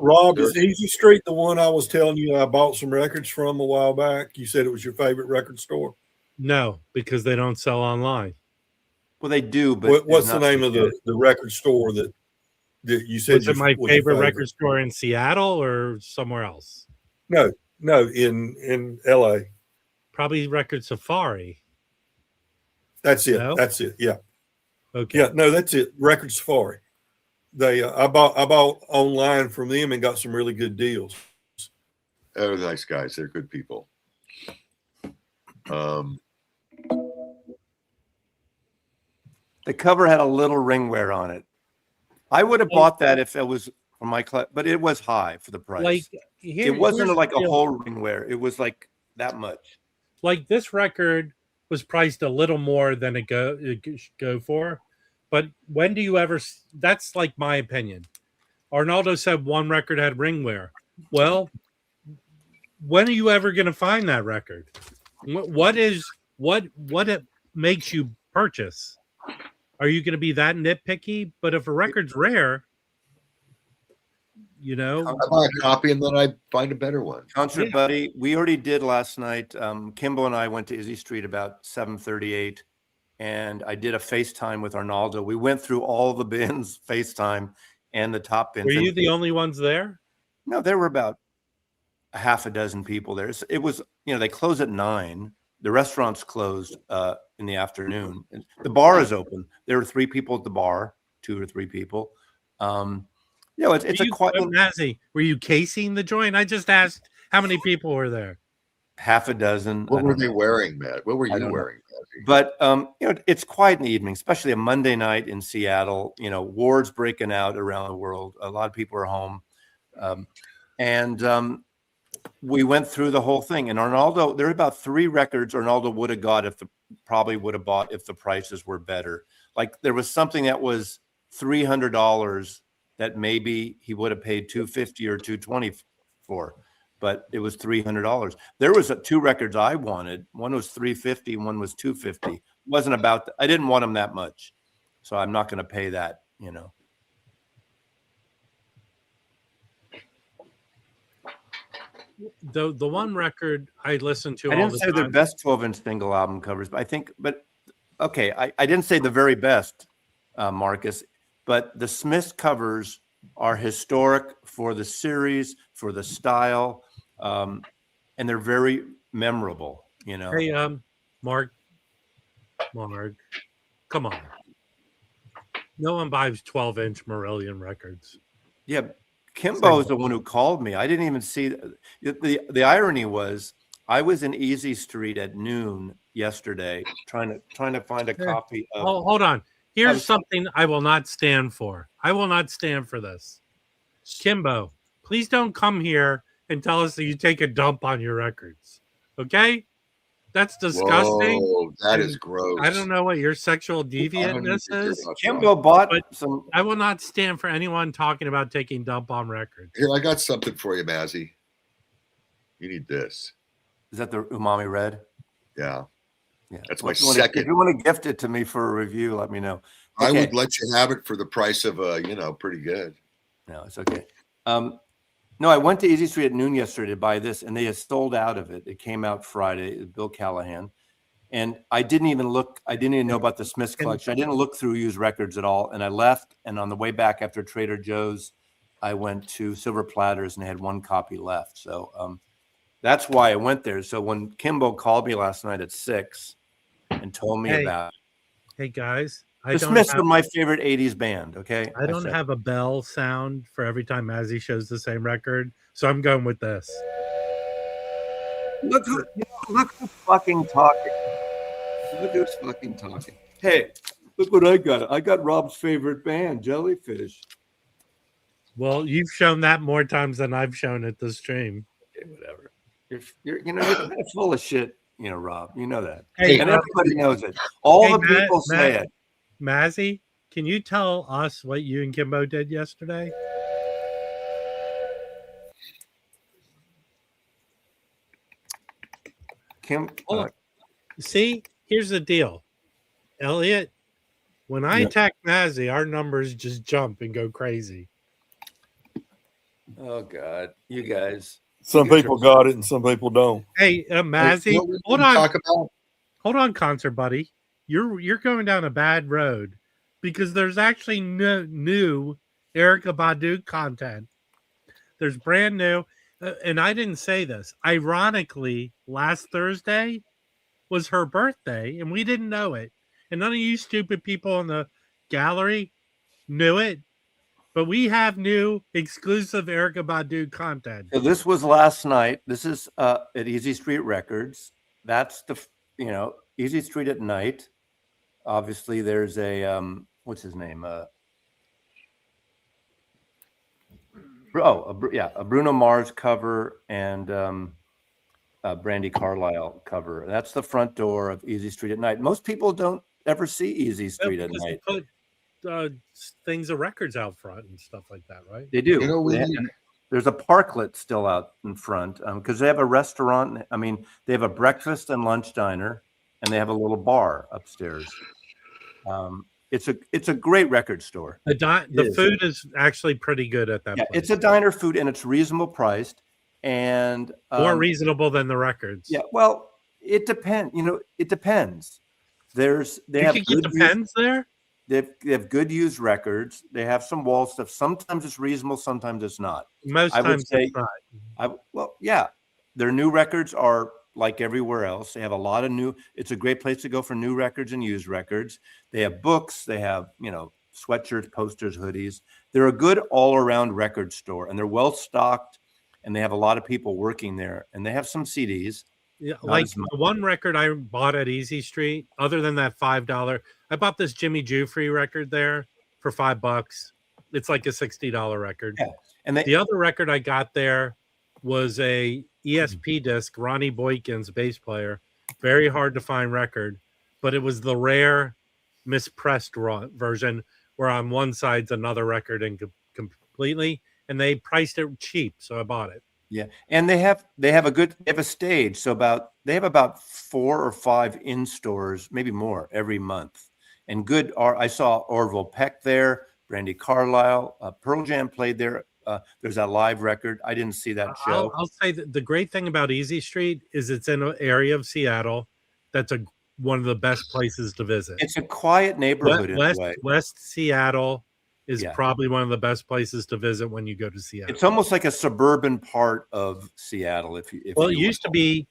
Rob, is Easy Street the one I was telling you I bought some records from a while back? You said it was your favorite record store. No, because they don't sell online. Well, they do, but what's the name of the record store that you said? Was it my favorite record store in Seattle or somewhere else? No, in LA. Probably Record Safari. That's it. No? That's it. Yeah. Okay. Yeah. No, that's it. Record Safari. I bought online from them and got some really good deals. They're nice guys. They're good people. The cover had a little ring wear on it. I would have bought that if it was for my but it was high for the price. Like it wasn't like a whole ring wear. It was like that much. Like this record was priced a little more than it should go for. But when do you ever? That's like my opinion. Arnaldo said one record had ring wear. Well, when are you ever going to find that record? What it makes you purchase? Are you going to be that nitpicky? But if a record's rare, you know, I buy a copy and then I find a better one. Concert Buddy, we already did last night. Kimbo and I went to Izzy Street about 7:38, and I did a FaceTime with Arnaldo. We went through all the bins, FaceTime, and the top bins. Were you the only ones there? No, there were about a half a dozen people there. It was, they close at 9. The restaurant's closed in the afternoon. The bar is open. There were 3 people at the bar, 2 or 3 people. It's a quite. Mazzy, were you casing the joint? I just asked how many people were there. Half a dozen. What were they wearing, Matt? What were you wearing, Mazzy? But it's quite an evening, especially a Monday night in Seattle. Wars breaking out around the world. A lot of people are home, and we went through the whole thing. And Arnaldo, there are about 3 records Arnaldo would have got probably would have bought if the prices were better. Like there was something that was $300 that maybe he would have paid $250 or $220 for, but it was $300. There was 2 records I wanted. One was $350, one was $250. It wasn't about. I didn't want them that much, so I'm not going to pay that. The one record I listened to. I didn't say the best 12-inch single album covers, but okay, I didn't say the very best, Marcus. But the Smiths covers are historic for the series, for the style, and they're very memorable. Hey, Mark, come on. No one buys 12-inch Marillion records. Yeah, Kimbo is the one who called me. I didn't even see the irony was I was in Easy Street at noon yesterday trying to find a copy of. Oh, hold on. Here's something I will not stand for. I will not stand for this. Kimbo, please don't come here and tell us that you take a dump on your records. Okay? That's disgusting. Whoa, that is gross. I don't know what your sexual deviantness is. Kimbo bought some. I will not stand for anyone talking about taking dump on records. Here, I got something for you, Mazzy. You need this. Is that the Umami Red? Yeah. Yeah, that's my second. If you want to gift it to me for a review, let me know. Okay. I would let you have it for the price of pretty good. No, it's okay. No, I went to Easy Street at noon yesterday to buy this, and they had sold out of it. It came out Friday, Bill Callahan, and I didn't even look. I didn't even know about the Smiths collection. I didn't look through used records at all, and I left. And on the way back after Trader Joe's, I went to Silver Platters, and they had 1 copy left. So that's why I went there. So when Kimbo called me last night at 6. And told me about it. Hey guys, the Smiths are my favorite 80s band. Okay, I don't have a bell sound for every time Mazzy shows the same record, so I'm going with this. Look who's fucking talking. Look who's fucking talking. Hey, look what I got. I got Rob's favorite band, Jellyfish. Well, you've shown that more times than I've shown at the stream. Okay, whatever. You're full of shit. Rob, you know that. Hey, and everybody knows it. All the people say it. Mazzy, can you tell us what you and Kimbo did yesterday? See, here's the deal. Elliot, when I attack Mazzy, our numbers just jump and go crazy. Oh, God. You guys. Some people got it and some people don't. Hey, Mazzy, hold on. Hold on, concert buddy. You're going down a bad road because there's actually new Erykah Badu content. There's brand new, and I didn't say this. Ironically, last Thursday was her birthday, and we didn't know it. And none of you stupid people in the gallery knew it. but we have new exclusive Erica Badu content. So this was last night. This is at Easy Street Records. That's Easy Street at night. Obviously, there's a what's his name? A Bruno Mars cover and a Brandy Carlisle cover. That's the front door of Easy Street at night. Most people don't ever see Easy Street at night. They put things of records out front and stuff like that, right? They do. There's a parklet still out in front because they have a restaurant. I mean, they have a breakfast and lunch diner, and they have a little bar upstairs. It's a great record store. The food is actually pretty good at that place. It's a diner food, and it's reasonable priced and more reasonable than the records. Yeah, well, it depends. It depends. They have can get the pens there. They have good used records. They have some wall stuff. Sometimes it's reasonable, sometimes it's not. Most times it's not. Their new records are like everywhere else. They have a lot of new. It's a great place to go for new records and used records. They have books. They have sweatshirts, posters, hoodies. They're a good all-around record store, and they're well stocked. And they have a lot of people working there, and they have some CDs. Yeah, like one record I bought at Easy Street, other than that $5, I bought this Jimmy Jufree record there for $5. It's like a $60 record. Yeah. And the other record I got there was a ESP disc, Ronnie Boykins, bass player. Very hard to find record, but it was the rare mispressed version where on one side's another record and completely, and they priced it cheap, so I bought it. Yeah, and they have a stage. So they have about 4 or 5 in stores, maybe more, every month. And I saw Orville Peck there, Brandy Carlisle, Pearl Jam played there. There's that live record. I didn't see that show. I'll say that the great thing about Easy Street is it's in an area of Seattle that's one of the best places to visit. It's a quiet neighborhood. West Seattle is probably one of the best places to visit when you go to Seattle. It's almost like a suburban part of Seattle. It used to be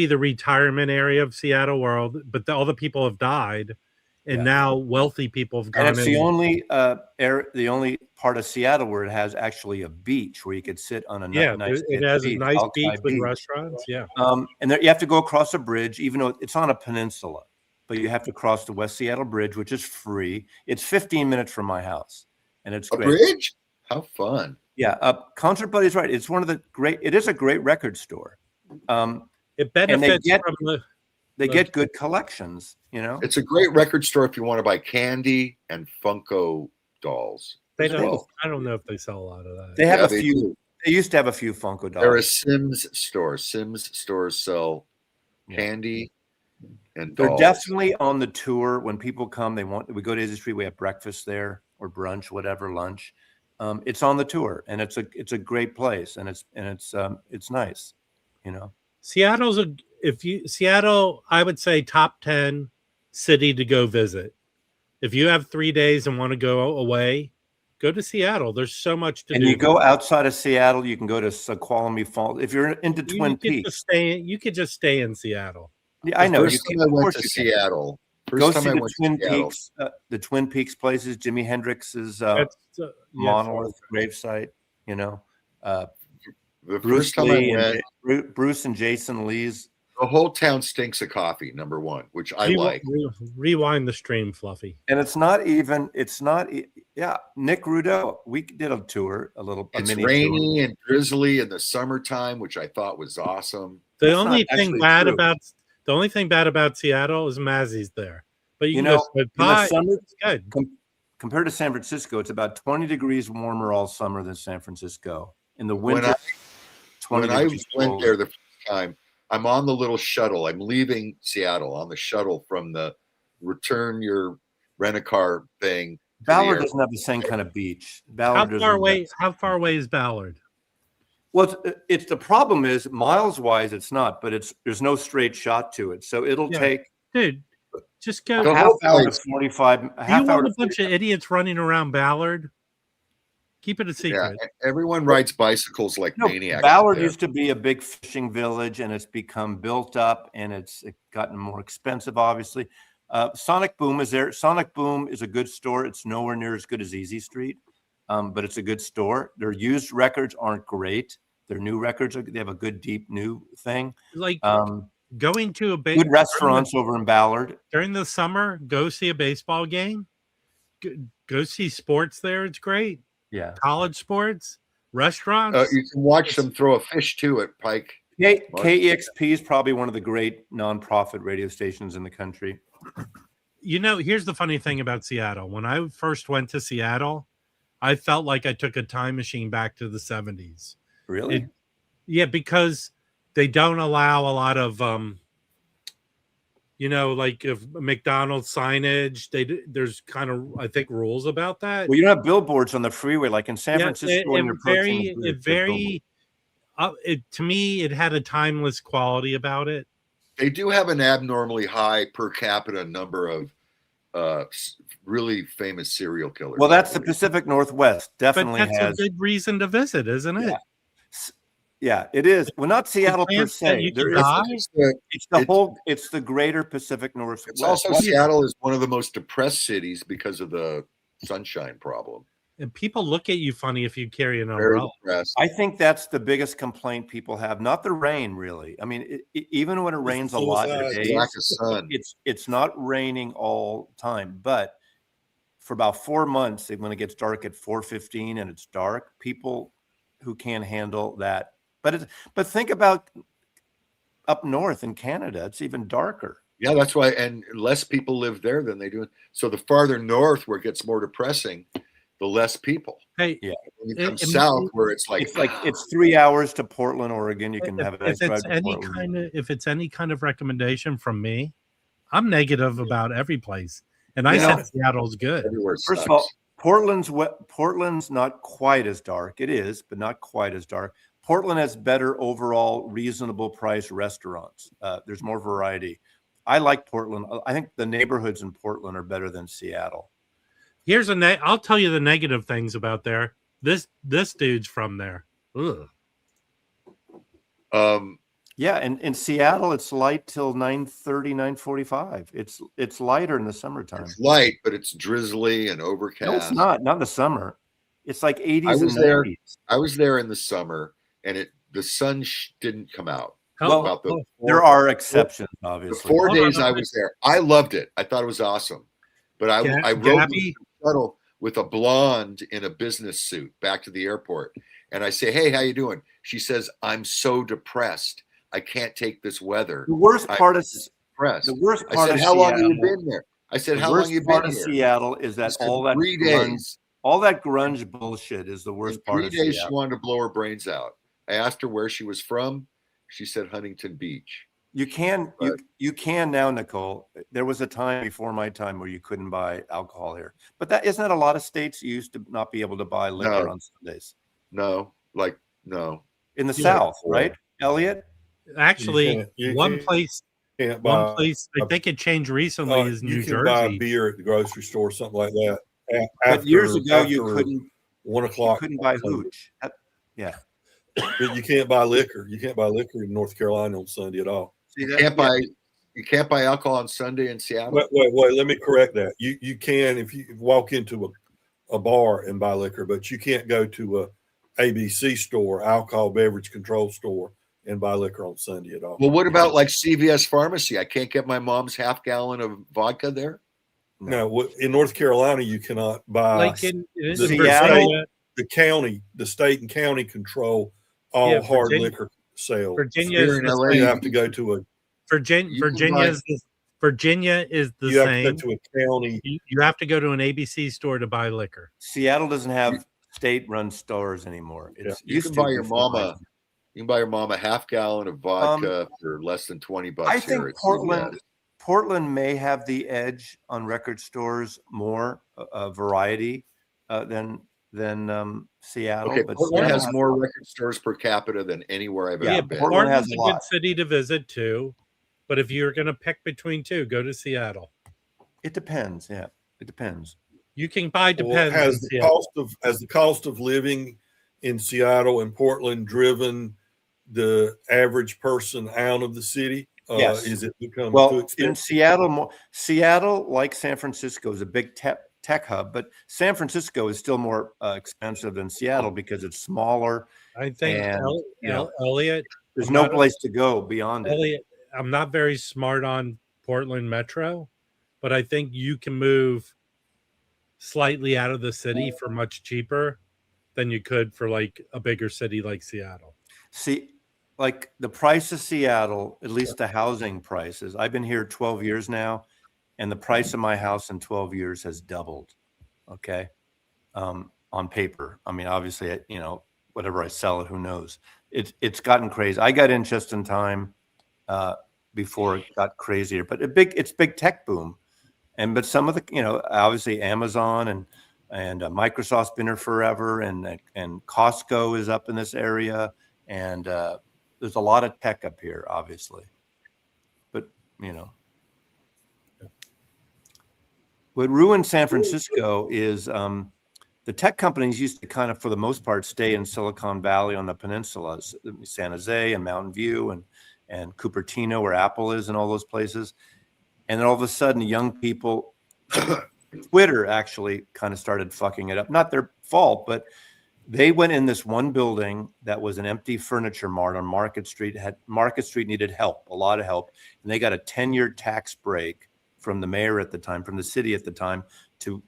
the retirement area of Seattle world, but all the people have died, and now wealthy people have gone. And it's the only part of Seattle where it has actually a beach where you could sit on a nice. It has a nice beach with restaurants. Yeah, and you have to go across a bridge, even though it's on a peninsula. But you have to cross the West Seattle Bridge, which is free. It's 15 minutes from my house, and it's great. Bridge? How fun! Yeah, Concert Buddy's right. It's it is a great record store. It benefits they get good collections. It's a great record store if you want to buy candy and Funko dolls. I don't know if they sell a lot of that. They have a few. They used to have a few Funko dolls. They're a Sims store. Sims stores sell candy. And they're definitely on the tour. When people come, we go to Easy Street. We have breakfast there or brunch, whatever, lunch. It's on the tour, and it's a great place, and it's nice, Seattle, I would say top 10 city to go visit. If you have 3 days and want to go away, go to Seattle. There's so much to do. And you go outside of Seattle, you can go to Snoqualmie Falls. If you're into Twin Peaks, you could just stay in Seattle. Yeah, I know. First time I went to Seattle. Go see the Twin Peaks. The Twin Peaks places. Jimi Hendrix's monolith gravesite. Bruce Lee Bruce and Jason Lee's. The whole town stinks of coffee. Number one, which I like. Rewind the stream, Fluffy. And it's not. Nick Rudeau. We did a tour, It's rainy and drizzly in the summertime, which I thought was awesome. The only thing bad about Seattle is Mazzy's there. But you know, in the summer, it's good. Compared to San Francisco, it's about 20 degrees warmer all summer than San Francisco. In the winter, when I went there the first time, I'm on the little shuttle. I'm leaving Seattle on the shuttle from the return your rent-a-car thing. Ballard doesn't have the same kind of beach. How far away is Ballard? Well, it's the problem is miles wise, it's not, but there's no straight shot to it. So it'll take, dude, just go a half hour to 45. You want a bunch of idiots running around Ballard? Keep it a secret. Yeah, everyone rides bicycles like maniacs. Ballard used to be a big fishing village, and it's become built up, and it's gotten more expensive, obviously. Sonic Boom is there. Sonic Boom is a good store. It's nowhere near as good as Easy Street, but it's a good store. Their used records aren't great. Their new records, they have a good, deep new thing. Like going to a good restaurants over in Ballard. During the summer, go see a baseball game. Go see sports there. It's great. Yeah. College sports, restaurants. You can watch them throw a fish too at Pike. KEXP is probably one of the great nonprofit radio stations in the country. You know, here's the funny thing about Seattle. When I first went to Seattle, I felt like I took a time machine back to the 70s. Really? Yeah, because they don't allow a lot of, like if McDonald's signage. There's kind of, I think, rules about that. Well, you don't have billboards on the freeway like in San Francisco. To me, it had a timeless quality about it. They do have an abnormally high per capita number of really famous serial killers. Well, that's the Pacific Northwest. Definitely but that's a good reason to visit, isn't it? Yeah, it is. Well, not Seattle per se. It's the greater Pacific Northwest. It's also Seattle is one of the most depressed cities because of the sunshine problem. And people look at you funny if you carry an umbrella. I think that's the biggest complaint people have. Not the rain, really. I mean, even when it rains a lot today, it's not raining all the time. But for about 4 months, when it gets dark at 4:15 and it's dark, people who can't handle that. But think about up north in Canada; it's even darker. Yeah, that's why, and less people live there than they do. So the farther north, where it gets more depressing, the less people. Hey, yeah. When you come south, where it's 3 hours to Portland, Oregon. You can have a nice drive to Portland. If it's any kind of recommendation from me, I'm negative about every place, and I said Seattle's good. First of all, Portland's not quite as dark. It is, but not quite as dark. Portland has better overall reasonable price restaurants. There's more variety. I like Portland. I think the neighborhoods in Portland are better than Seattle. Here's I'll tell you the negative things about there. This dude's from there. Ugh. Yeah, and in Seattle it's light till 9:30, 9:45. It's lighter in the summertime. It's light, but it's drizzly and overcast. No, it's not. Not in the summer. It's like 80s and 90s. I was there in the summer, and the sun didn't come out. There are exceptions, obviously. The 4 days I was there, I loved it. I thought it was awesome. But I rode the shuttle with a blonde in a business suit back to the airport. And I say, hey, how you doing? She says, I'm so depressed. I can't take this weather. The worst part of how long have you been there? I said, how long have you been here? The worst part of Seattle is that all that 3 days. All that grunge bullshit is the worst part of Seattle. 3 days she wanted to blow her brains out. I asked her where she was from. She said Huntington Beach. You can now, Nicole. There was a time before my time where you couldn't buy alcohol here. But isn't that a lot of states used to not be able to buy liquor on Sundays? No. In the South, right, Elliot? Actually, one place I think it changed recently is New Jersey. You can buy beer at the grocery store, something like that. But years ago, you couldn't. 1 o'clock. You couldn't buy hooch. Yeah. But you can't buy liquor. You can't buy liquor in North Carolina on Sunday at all. You can't buy alcohol on Sunday in Seattle. Wait. Let me correct that. You can if you walk into a bar and buy liquor, but you can't go to a ABC store, alcohol beverage control store, and buy liquor on Sunday at all. Well, what about like CVS Pharmacy? I can't get my mom's half gallon of vodka there. No, in North Carolina, you cannot buy. Like in Seattle, the state and county control all hard liquor sales. Virginia you have to go to a Virginia is the you same. Have to go to a county. You have to go to an ABC store to buy liquor. Seattle doesn't have state-run stores anymore. You can buy your mama. You can buy your mom a half gallon of vodka for less than $20. I think Portland may have the edge on record stores, more variety than Seattle. Okay, but Portland has more record stores per capita than anywhere I've ever been. Portland has a good city to visit too. But if you're going to pick between two, go to Seattle. It depends. Yeah, it depends. You can buy depends. Has the cost of living in Seattle and Portland driven the average person out of the city? Yes. Is it become too Well, expensive? in Seattle, like San Francisco, is a big tech hub, but San Francisco is still more expensive than Seattle because it's smaller. I think And, Elliot, there's I'm no not place to go beyond it. Elliot, I'm not very smart on Portland Metro, but I think you can move slightly out of the city for much cheaper than you could for like a bigger city like Seattle. See, like the price of Seattle, at least the housing prices. I've been here 12 years now, and the price of my house in 12 years has doubled. Okay. On paper. I mean, obviously, whatever I sell it, who knows? It's gotten crazy. I got in just in time before it got crazier, but it's big tech boom. But some of the, obviously Amazon and Microsoft's been here forever, and Costco is up in this area, and there's a lot of tech up here, obviously. But what ruined San Francisco is the tech companies used to kind of, for the most part, stay in Silicon Valley on the peninsulas, San Jose and Mountain View and Cupertino, where Apple is, and all those places. And then all of a sudden, young people, Twitter actually kind of started fucking it up. Not their fault, but they went in this one building that was an empty furniture mart on Market Street. Market Street needed help, a lot of help. And they got a 10-year tax break from the mayor at the time, from the city at the time, to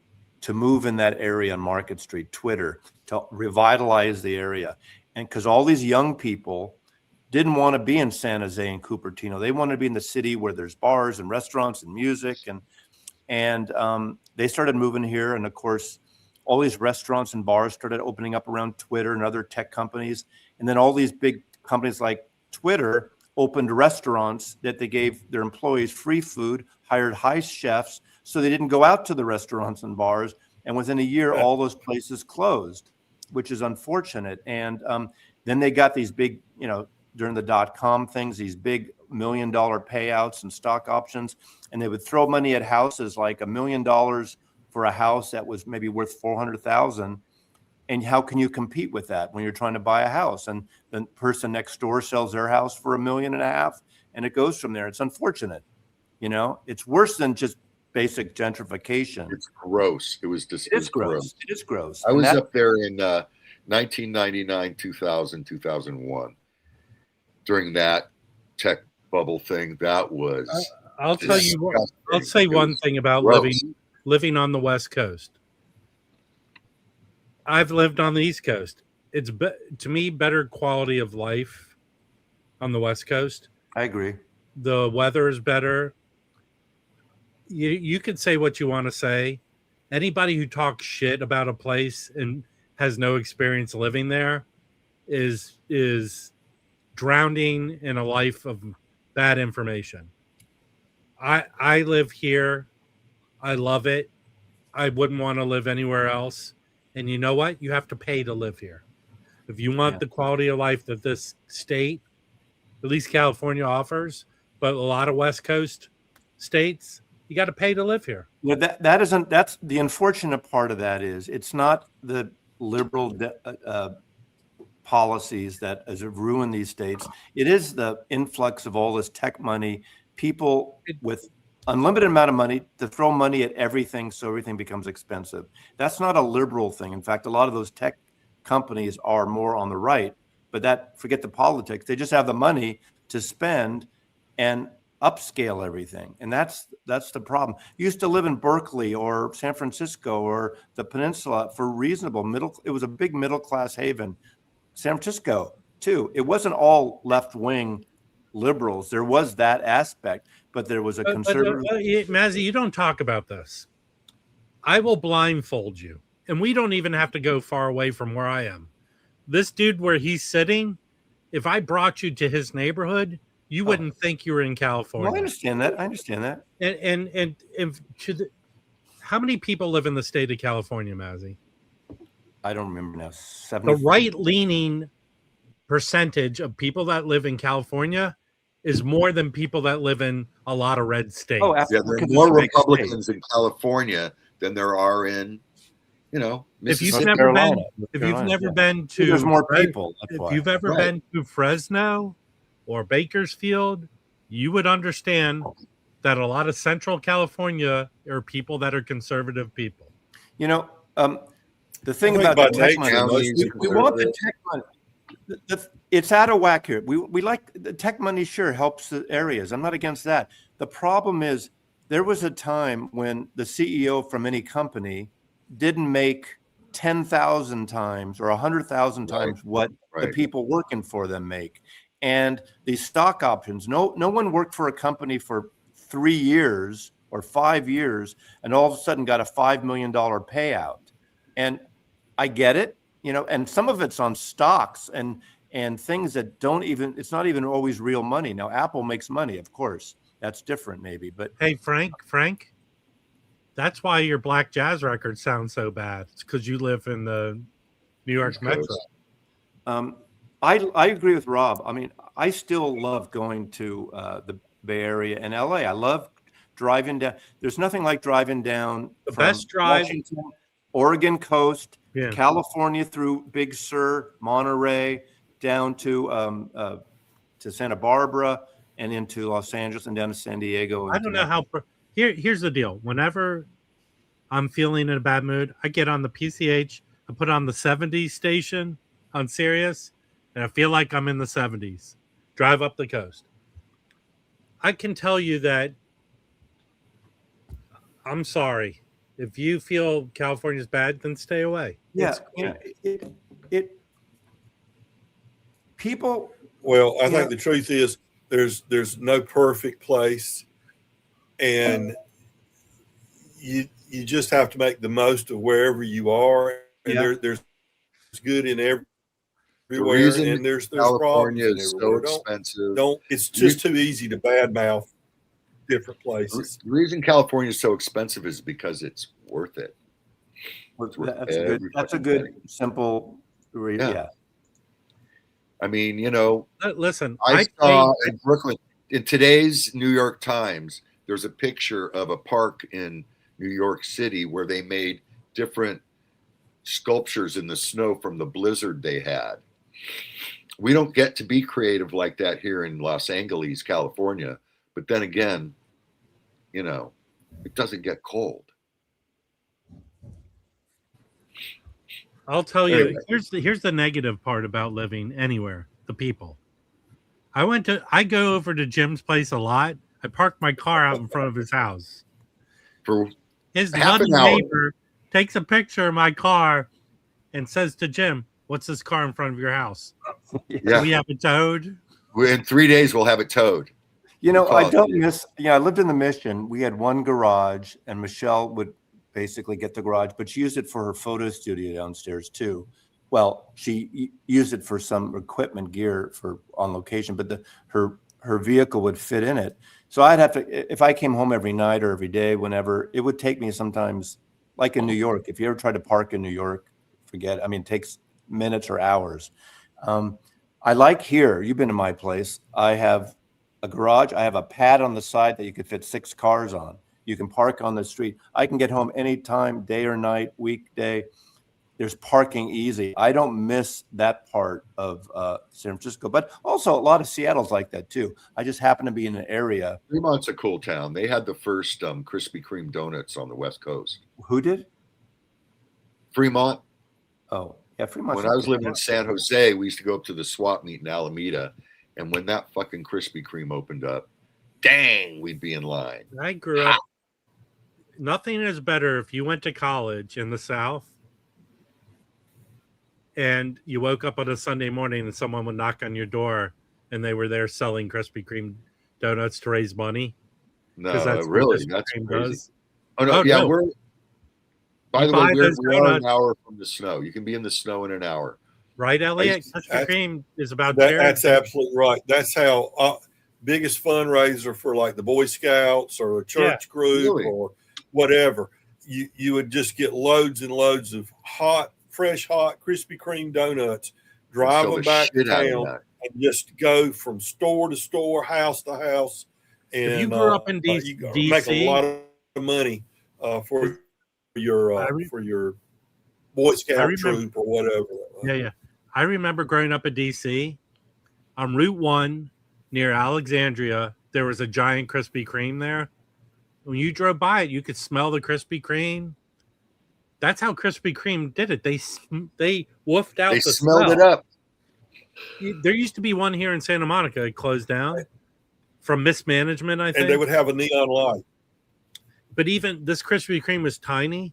move in that area on Market Street, Twitter, to revitalize the area. And because all these young people didn't want to be in San Jose and Cupertino. They wanted to be in the city where there's bars and restaurants and music. And they started moving here. And of course, all these restaurants and bars started opening up around Twitter and other tech companies. And then all these big companies like Twitter opened restaurants that they gave their employees free food, hired high chefs, so they didn't go out to the restaurants and bars. And within a year, all those places closed, which is unfortunate. And then they got these big, during the .com things, these big $1 million payouts and stock options, and they would throw money at houses, like $1 million for a house that was maybe worth $400,000. And how can you compete with that when you're trying to buy a house? And the person next door sells their house for $1.5 million, and it goes from there. It's unfortunate. It's worse than just basic gentrification. It's gross. It was just. It's gross. It is gross. I was up there in 1999, 2000, 2001. During that tech bubble thing, that was. I'll tell you what. I'll say one thing about living on the West Coast. I've lived on the East Coast. It's to me better quality of life on the West Coast. I agree. The weather is better. You can say what you want to say. Anybody who talks shit about a place and has no experience living there is drowning in a life of bad information. I live here. I love it. I wouldn't want to live anywhere else. And you know what? You have to pay to live here. If you want the quality of life that this state, at least California, offers, but a lot of West Coast states, you got to pay to live here. That's the unfortunate part of that is it's not the liberal policies that has ruined these states. It is the influx of all this tech money, people with unlimited amount of money to throw money at everything, so everything becomes expensive. That's not a liberal thing. In fact, a lot of those tech companies are more on the right, but forget the politics. They just have the money to spend and upscale everything. And that's the problem. You used to live in Berkeley or San Francisco or the peninsula for reasonable it was a big middle-class haven. San Francisco too. It wasn't all left-wing liberals. There was that aspect, but there was a conservative. Mazzy, you don't talk about this. I will blindfold you, and we don't even have to go far away from where I am. This dude where he's sitting, if I brought you to his neighborhood, you wouldn't think you were in California. Well, I understand that. And how many people live in the state of California, Mazzy? I don't remember now. 70. The right-leaning percentage of people that live in California is more than people that live in a lot of red states. Oh, there are more Republicans in California than there are in, if you've never been to, there's more people. If you've ever been to Fresno or Bakersfield, you would understand that a lot of Central California are people that are conservative people. You know, the thing I think about by tech nature, money, most we want the conservative- tech money. It's out of whack here. We like the tech money, sure, helps the areas. I'm not against that. The problem is there was a time when the CEO from any company didn't make 10,000 times or 100,000 times what the Right. people working for them make. And these stock options, no one worked for a company for 3 years or 5 years and all of a sudden got a $5 million payout. And I get it, and some of it's on stocks and things that it's not even always real money. Now, Apple makes money, of course. That's different maybe, but Hey, Frank, that's why your black jazz records sound so bad. It's because you live in the New York East Metro. Coast. I agree with Rob. I mean, I still love going to the Bay Area and LA. I love driving down. There's nothing like driving down The from best drive- Washington, Oregon coast, Yeah. California through Big Sur, Monterey, down to Santa Barbara and into Los Angeles and down to San Diego. I don't know how. Here's the deal. Whenever I'm feeling in a bad mood, I get on the PCH. I put on the 70s station on Sirius, and I feel like I'm in the 70s. Drive up the coast. I can tell you that. I'm sorry. If you feel California's bad, then stay away. Yeah, people. Well, I Yeah. think the truth is there's no perfect place, and you just have to make the most of wherever you are. And Yeah. there's good in everywhere, reason and there's California problems is in so everywhere. expensive. Don't. It's just too easy to badmouth different places. The reason California is so expensive is because it's worth it. It's worth That's a every good, fucking penny. simple. Yeah. I mean, Listen, I saw in Brooklyn, in today's New York Times, there's a picture of a park in New York City where they made different sculptures in the snow from the blizzard they had. We don't get to be creative like that here in Los Angeles, California. But then again, it doesn't get cold. I'll tell you, Anyway. here's the negative part about living anywhere, the people. I go over to Jim's place a lot. I park my car out in front of his house. For His half buddy an hour. neighbor takes a picture of my car and says to Jim, "What's this car in front of your house? Yeah. We have it towed." In 3 days, we'll have it towed. I don't miss. I lived in the Mission. We had one garage, and Michelle would basically get the garage, but she used it for her photo studio downstairs too. Well, she used it for some equipment gear for on location, but her vehicle would fit in it. So I'd have to, if I came home every night or every day, whenever, it would take me sometimes, like in New York. If you ever try to park in New York, forget. I mean, it takes minutes or hours. I like here. You've been to my place. I have a garage. I have a pad on the side that you could fit 6 cars on. You can park on the street. I can get home anytime, day or night, weekday. There's parking easy. I don't miss that part of San Francisco, but also a lot of Seattle's like that too. I just happen to be in an area. Fremont's a cool town. They had the first Krispy Kreme donuts on the West Coast. Who did? Fremont. Oh, yeah, Fremont. When I was living in San Jose, we used to go up to the swap meet in Alameda, and when that fucking Krispy Kreme opened up, dang, we'd be in line. I grew up. Nothing is better if you went to college in the South and you woke up on a Sunday morning and someone would knock on your door and they were there selling Krispy Kreme donuts to raise money. No, That's really, what that's Krispy Kreme crazy. does. Oh no, Oh, yeah, no. we're. By You the way, buy we those are an donuts. hour from the snow. You can be in the snow in an hour. Right, Elliot? Krispy That's- Kreme is about charity. That's absolutely right. That's how biggest fundraiser for like the Boy Scouts or a church group really. or whatever. You would just get loads and loads of fresh hot Krispy Kreme donuts, drive Sell them the back to shit out of town, that. and just go from store to store, house to house. And If you grew up in you make a lot of money for your Boy Scout troop or whatever. Yeah. I remember growing up in D.C. on Route 1 near Alexandria. there was a giant Krispy Kreme there. When you drove by it, you could smell the Krispy Kreme. That's how Krispy Kreme did it. They woofed out They the smelled smell. it up. There used to be one here in Santa Monica. It closed down from mismanagement, I think. And they would have a neon light. But even this Krispy Kreme was tiny,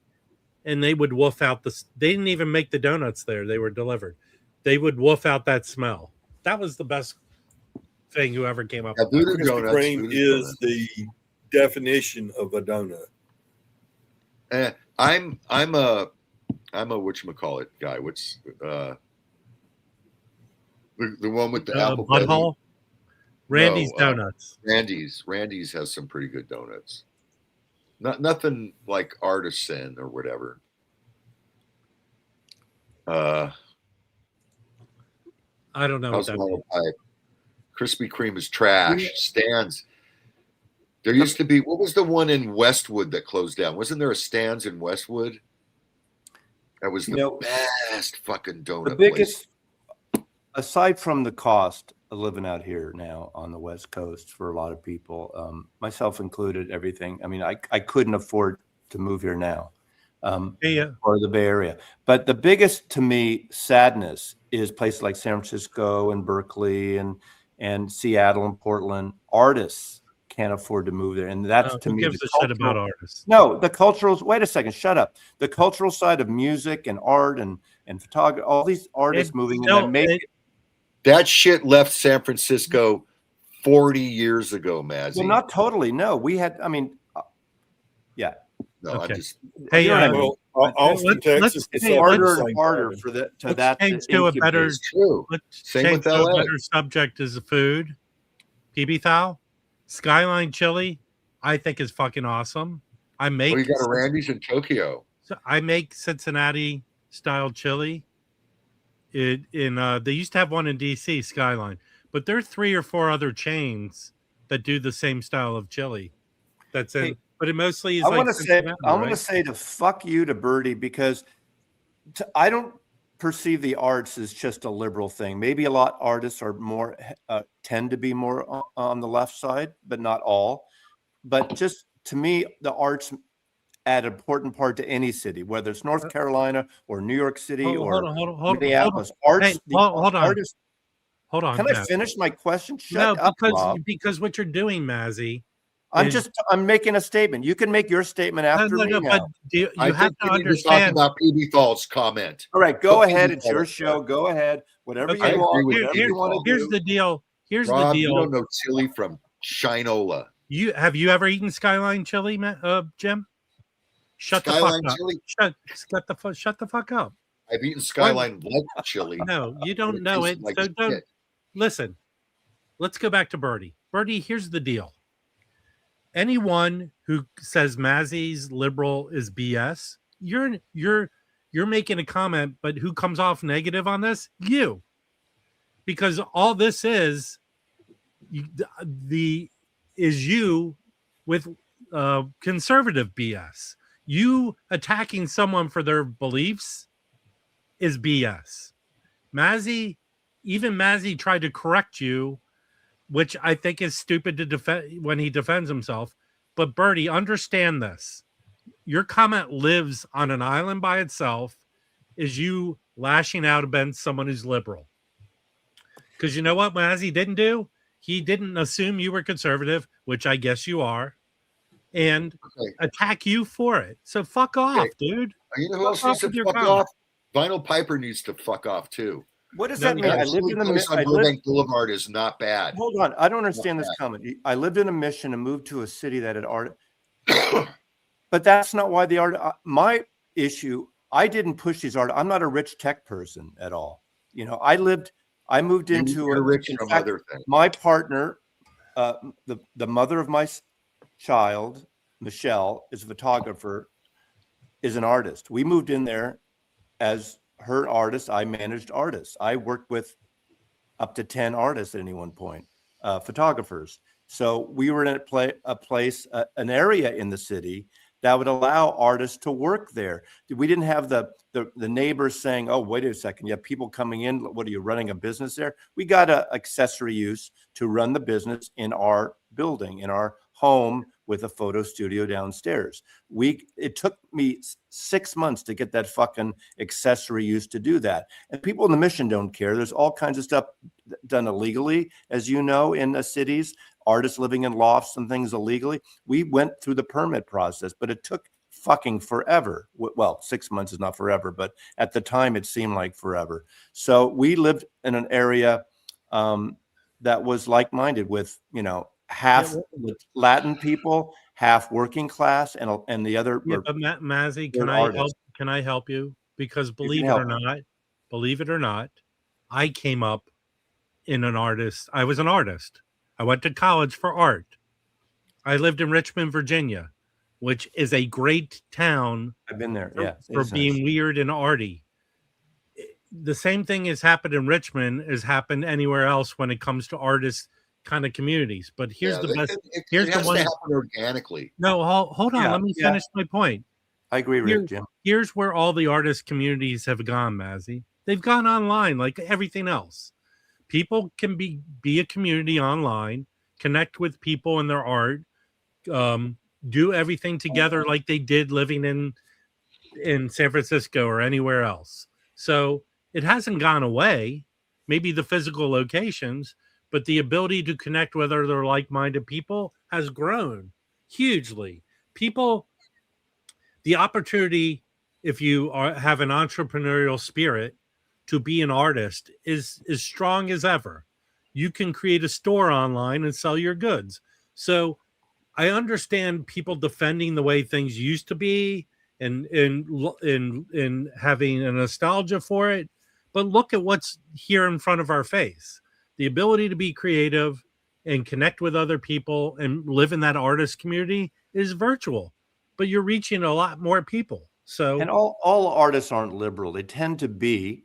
and they would woof out the. They didn't even make the donuts there; they were delivered. They would woof out that smell. That was the best thing whoever came up. Yeah, with. Voodoo Krispy Donuts, Kreme Voodoo is Donuts. the definition of a donut. I'm a whatchamacallit guy. What's the one with the apple Butthole. Randy's No, Donuts. Randy's has some pretty good donuts. Nothing like Artisan or whatever. I don't know what that means. Krispy Kreme is trash. Stands. There used to be, what was the one in Westwood that closed down? Wasn't there a Stands in Westwood? That was the best fucking donut The biggest, place. aside from the cost of living out here now on the West Coast for a lot of people, myself included, everything. I mean, I couldn't afford to move here now or the Bay Area. But the biggest, to me, sadness is places like San Francisco and Berkeley and Seattle and Portland. Artists can't afford to move there, and that's to who me gives the a shit about artists. No, the cultural. Wait a second, shut up. The cultural side of music and art and photography, all these artists moving in that shit left San Francisco 40 years ago, Mazzy. Well, not totally. No, we had. I mean, yeah. No, okay. I'm just. Hey, Well, Austin, Texas, it's harder and harder for that. To that change to a better. It's true. Let's Same change with to LA. a better subject as a food. PB Thal, Skyline Chili, I think is fucking awesome. I make. You got a Randy's in Tokyo. So I make Cincinnati style chili. They used to have one in DC, Skyline, but there are 3 or 4 other chains that do the same style of chili. That's in, but it mostly is. I want to say to fuck you to Birdie because I don't perceive the arts as just a liberal thing. Maybe a lot artists are more tend to be more on the left side, but not all. But just to me, the arts add an important part to any city, whether it's North Carolina or New York City or Minneapolis. Arts. Hold on. Can I finish my question? Shut up, Rob. Because what you're doing, Mazzy. I'm making a statement. You can make your statement after me now. But you have to understand about PB Thal's comment. All right, go ahead. It's your show. Go ahead. Whatever you want. Here's the deal. Rob, you don't know chili from Shinola. Have you ever eaten Skyline chili, Jim? Shut the fuck up. I've eaten Skyline like chili. No, you don't know it. So don't listen. Let's go back to Birdie. Birdie, here's the deal. Anyone who says Mazzy's liberal is BS, you're making a comment, but who comes off negative on this? You. Because all this is you with conservative BS. You attacking someone for their beliefs is BS. Even Mazzy tried to correct you, which I think is stupid to defend when he defends himself. But Birdie, understand this. Your comment lives on an island by itself, is you lashing out against someone who's liberal. Because you know what Mazzy didn't do? He didn't assume you were conservative, which I guess you are, and attack you for it. So fuck off, dude. You know who else needs to fuck off? Vinyl Piper needs to fuck off too. What does that mean? I lived in Burbank Boulevard is not bad. Hold on, I don't understand this comment. I lived in a mission and moved to a city that had art, but that's not why the art. My issue, I didn't push these art. I'm not a rich tech person at all. You know, I moved into other things. My partner, the mother of my child, Michelle, is a photographer, is an artist. We moved in there as her artist. I managed artists. I worked with up to 10 artists at any one point, photographers. So we were in an area in the city that would allow artists to work there. We didn't have the neighbors saying, oh, wait a second, you have people coming in. What are you, running a business there? We got an accessory use to run the business in our building, in our home, with a photo studio downstairs. It took me 6 months to get that fucking accessory use to do that. And people in the Mission don't care. There's all kinds of stuff done illegally, as you know, in the cities, artists living in lofts and things illegally. We went through the permit process, but it took fucking forever. Well, 6 months is not forever, but at the time it seemed like forever. So we lived in an area that was like-minded with, half Latin people, half working class, and the other. Yeah, but Mazzy, can I help you? Because believe it or not, I came up I was an artist. I went to college for art. I lived in Richmond, Virginia, which is a great town. I've been there, for being weird and arty. The same thing has happened in Richmond as happened anywhere else when it comes to artists kind of communities. But here's the best. Here's it has the one to happen organically. No, hold on. Let me finish my point. I agree, Rick, Jim. Here's where all the artist communities have gone, Mazzy. They've gone online like everything else. People can be a community online, connect with people in their art, do everything together like they did living in San Francisco or anywhere else. So it hasn't gone away. Maybe the physical locations, but the ability to connect with other like-minded people has grown hugely. The opportunity, if you have an entrepreneurial spirit, to be an artist is as strong as ever. You can create a store online and sell your goods. So I understand people defending the way things used to be and having a nostalgia for it, but look at what's here in front of our face. The ability to be creative and connect with other people and live in that artist community is virtual, but you're reaching a lot more people. So, and all artists aren't liberal. They tend to be,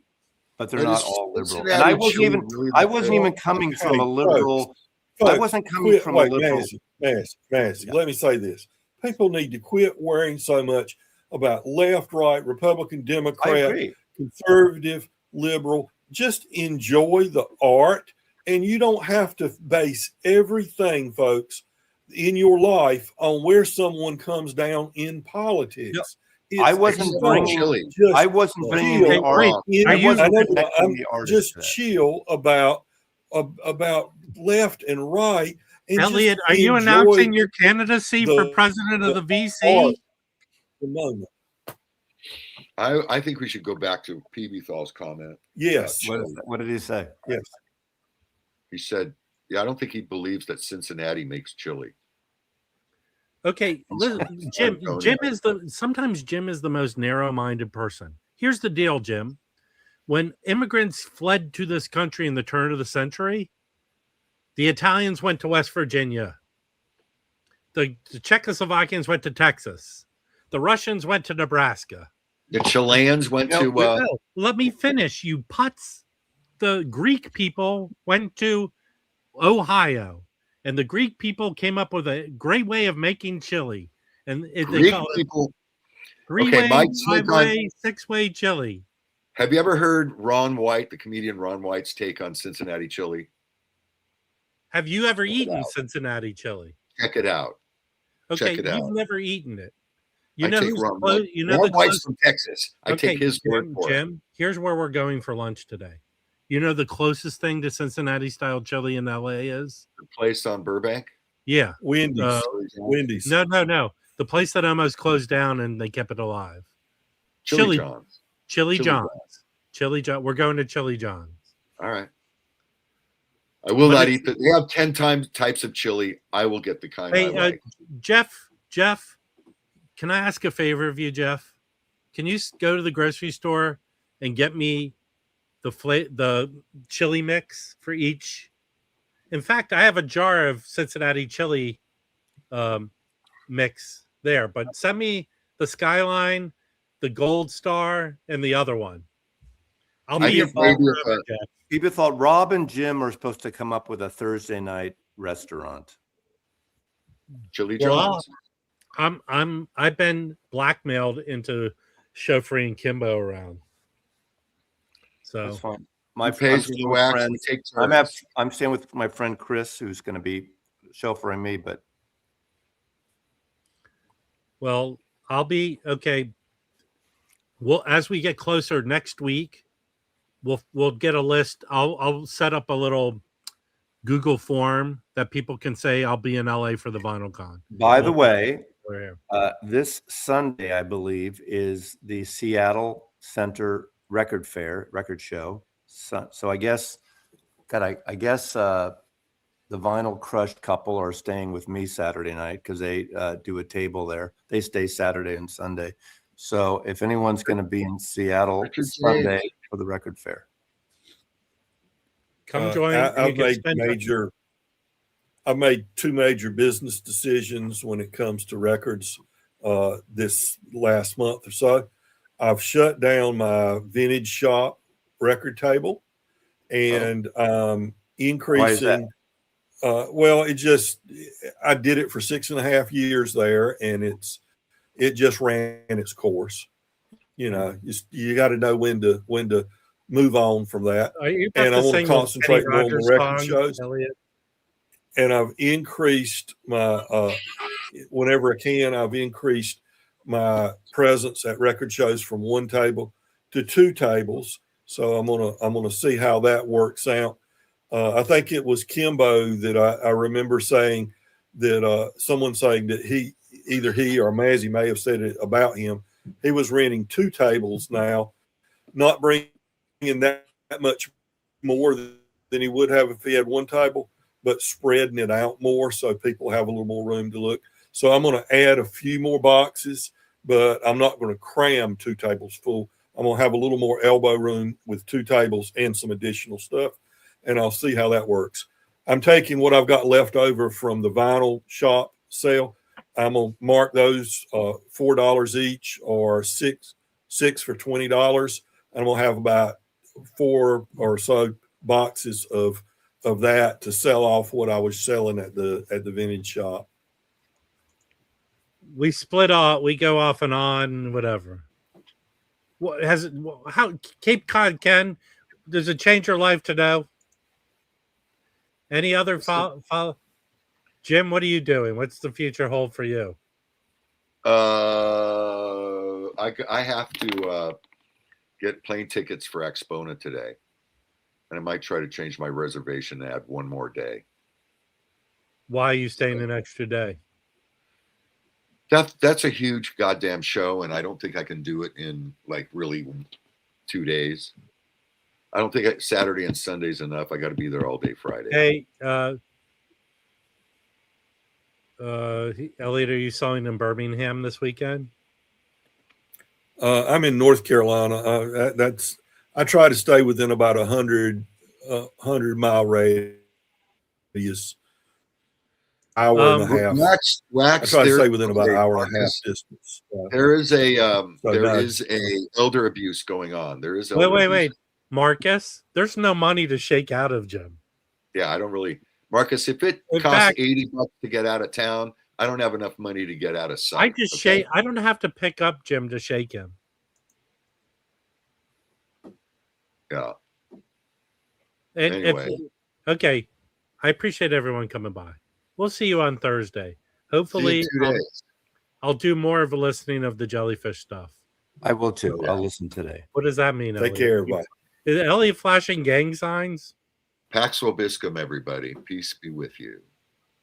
but they're not all liberal. And I wasn't even coming from a liberal. I wasn't coming from a liberal. Massey, let me say this. People need to quit worrying so much about left, right, Republican, Democrat, conservative, liberal. Just enjoy the art. And you don't have to base everything, folks, in your life on where someone comes down in politics. No, I wasn't bringing the art. Just chill about left and right. And Elliot, are you announcing your candidacy for president of the VC? The moment. I think we should go back to Piedmont's comment. Yes. What did he say? Yes. He said, I don't think he believes that Cincinnati makes chili. Okay, listen, Jim sometimes Jim is the most narrow-minded person. Here's the deal, Jim. When immigrants fled to this country in the turn of the century, the Italians went to West Virginia. The Czechoslovakians went to Texas. The Russians went to Nebraska. The Chileans went to... Let me finish, you putz. The Greek people went to Ohio. And the Greek people came up with a great way of making chili. And they call it three-way, five-way, six-way chili. Have you ever heard Ron White, the comedian Ron White's take on Cincinnati chili? Have you ever eaten Cincinnati chili? Check it out. Okay, Check it out. You've never eaten it. Ron White's from Texas. I take his word for it. Jim, here's where we're going for lunch today. You know the closest thing to Cincinnati style chili in LA is? The place on Burbank? Yeah. Wendy's. No. The place that almost closed down and they kept it alive. Chili John's. Chili John's. Chili John. We're going to Chili John's. All right. I will not eat that. They have 10 types of chili. I will get the kind I like. Jeff, can I ask a favor of you, Jeff? Can you go to the grocery store and get me the chili mix for each? In fact, I have a jar of Cincinnati chili mix there, but send me the Skyline, the Gold Star, and the other one. I'll be your People thought Rob and Jim are supposed to come up with a Thursday night restaurant. Chili John's. I've been blackmailed into chauffeuring Kimbo around. So That's fine. Who pays for the wax? We take turns. I'm staying with my friend Chris, who's going to be chauffeuring me. But well, I'll be okay. Well, as we get closer next week, we'll get a list. I'll set up a little Google form that people can say I'll be in LA for the Vinyl Con. by the way, this Sunday, I believe, is the Seattle Center Record Show. So I guess, God, I guess the Vinyl Crushed couple are staying with me Saturday night because they do a table there. They stay Saturday and Sunday. So if anyone's going to be in Seattle Sunday for the record fair, come join. I've made two major business decisions when it comes to records this last month or so. I've shut down my vintage shop record table and increasing. Well, I did it for 6.5 years there, and it just ran its course. You know, you got to know when to move on from that. And I want to concentrate more on the record shows. Elliot. And I've increased my whenever I can. I've increased my presence at record shows from one table to two tables. So I'm gonna see how that works out. I think it was Kimbo that I remember saying that someone saying that either he or Mazzy may have said it about him. He was renting two tables now, not bringing that much more than he would have if he had one table, but spreading it out more so people have a little more room to look. So I'm going to add a few more boxes, but I'm not going to cram two tables full. I'm going to have a little more elbow room with two tables and some additional stuff, and I'll see how that works. I'm taking what I've got left over from the vinyl shop sale. I'm going to mark those $4 each or six for $20. And I'm going to have about 4 or so boxes of that to sell off what I was selling at the vintage shop. We split off. We go off and on, whatever. What has it? How Cape Cod, Ken? Does it change your life to know? Any other follow? Jim, what are you doing? What's the future hold for you? I have to get plane tickets for Expona today, and I might try to change my reservation and add one more day. Why are you staying an extra day? That's a huge goddamn show, and I don't think I can do it in like really 2 days. I don't think Saturday and Sunday's enough. I got to be there all day Friday. Hey, Elliot, are you selling in Birmingham this weekend? I'm in North Carolina. I try to stay within about 100 mile radius. Hour and a half. Wax. I try to stay within about an hour and a half distance. There is a elder abuse going on. There is. Wait, Marcus. There's no money to shake out of Jim. Yeah, I don't really, Marcus. If it costs $80 to get out of town, I don't have enough money to get out of sight. I just shake. I don't have to pick up Jim to shake him. Yeah. And anyway. Okay. I appreciate everyone coming by. We'll see you on Thursday. Hopefully, I'll do more of a listening of the Jellyfish stuff. I will too. Yeah. I'll listen today. What does that mean? Take care, everybody. Is Elliot flashing gang signs? Pax Vobiscum, everybody. Peace be with you.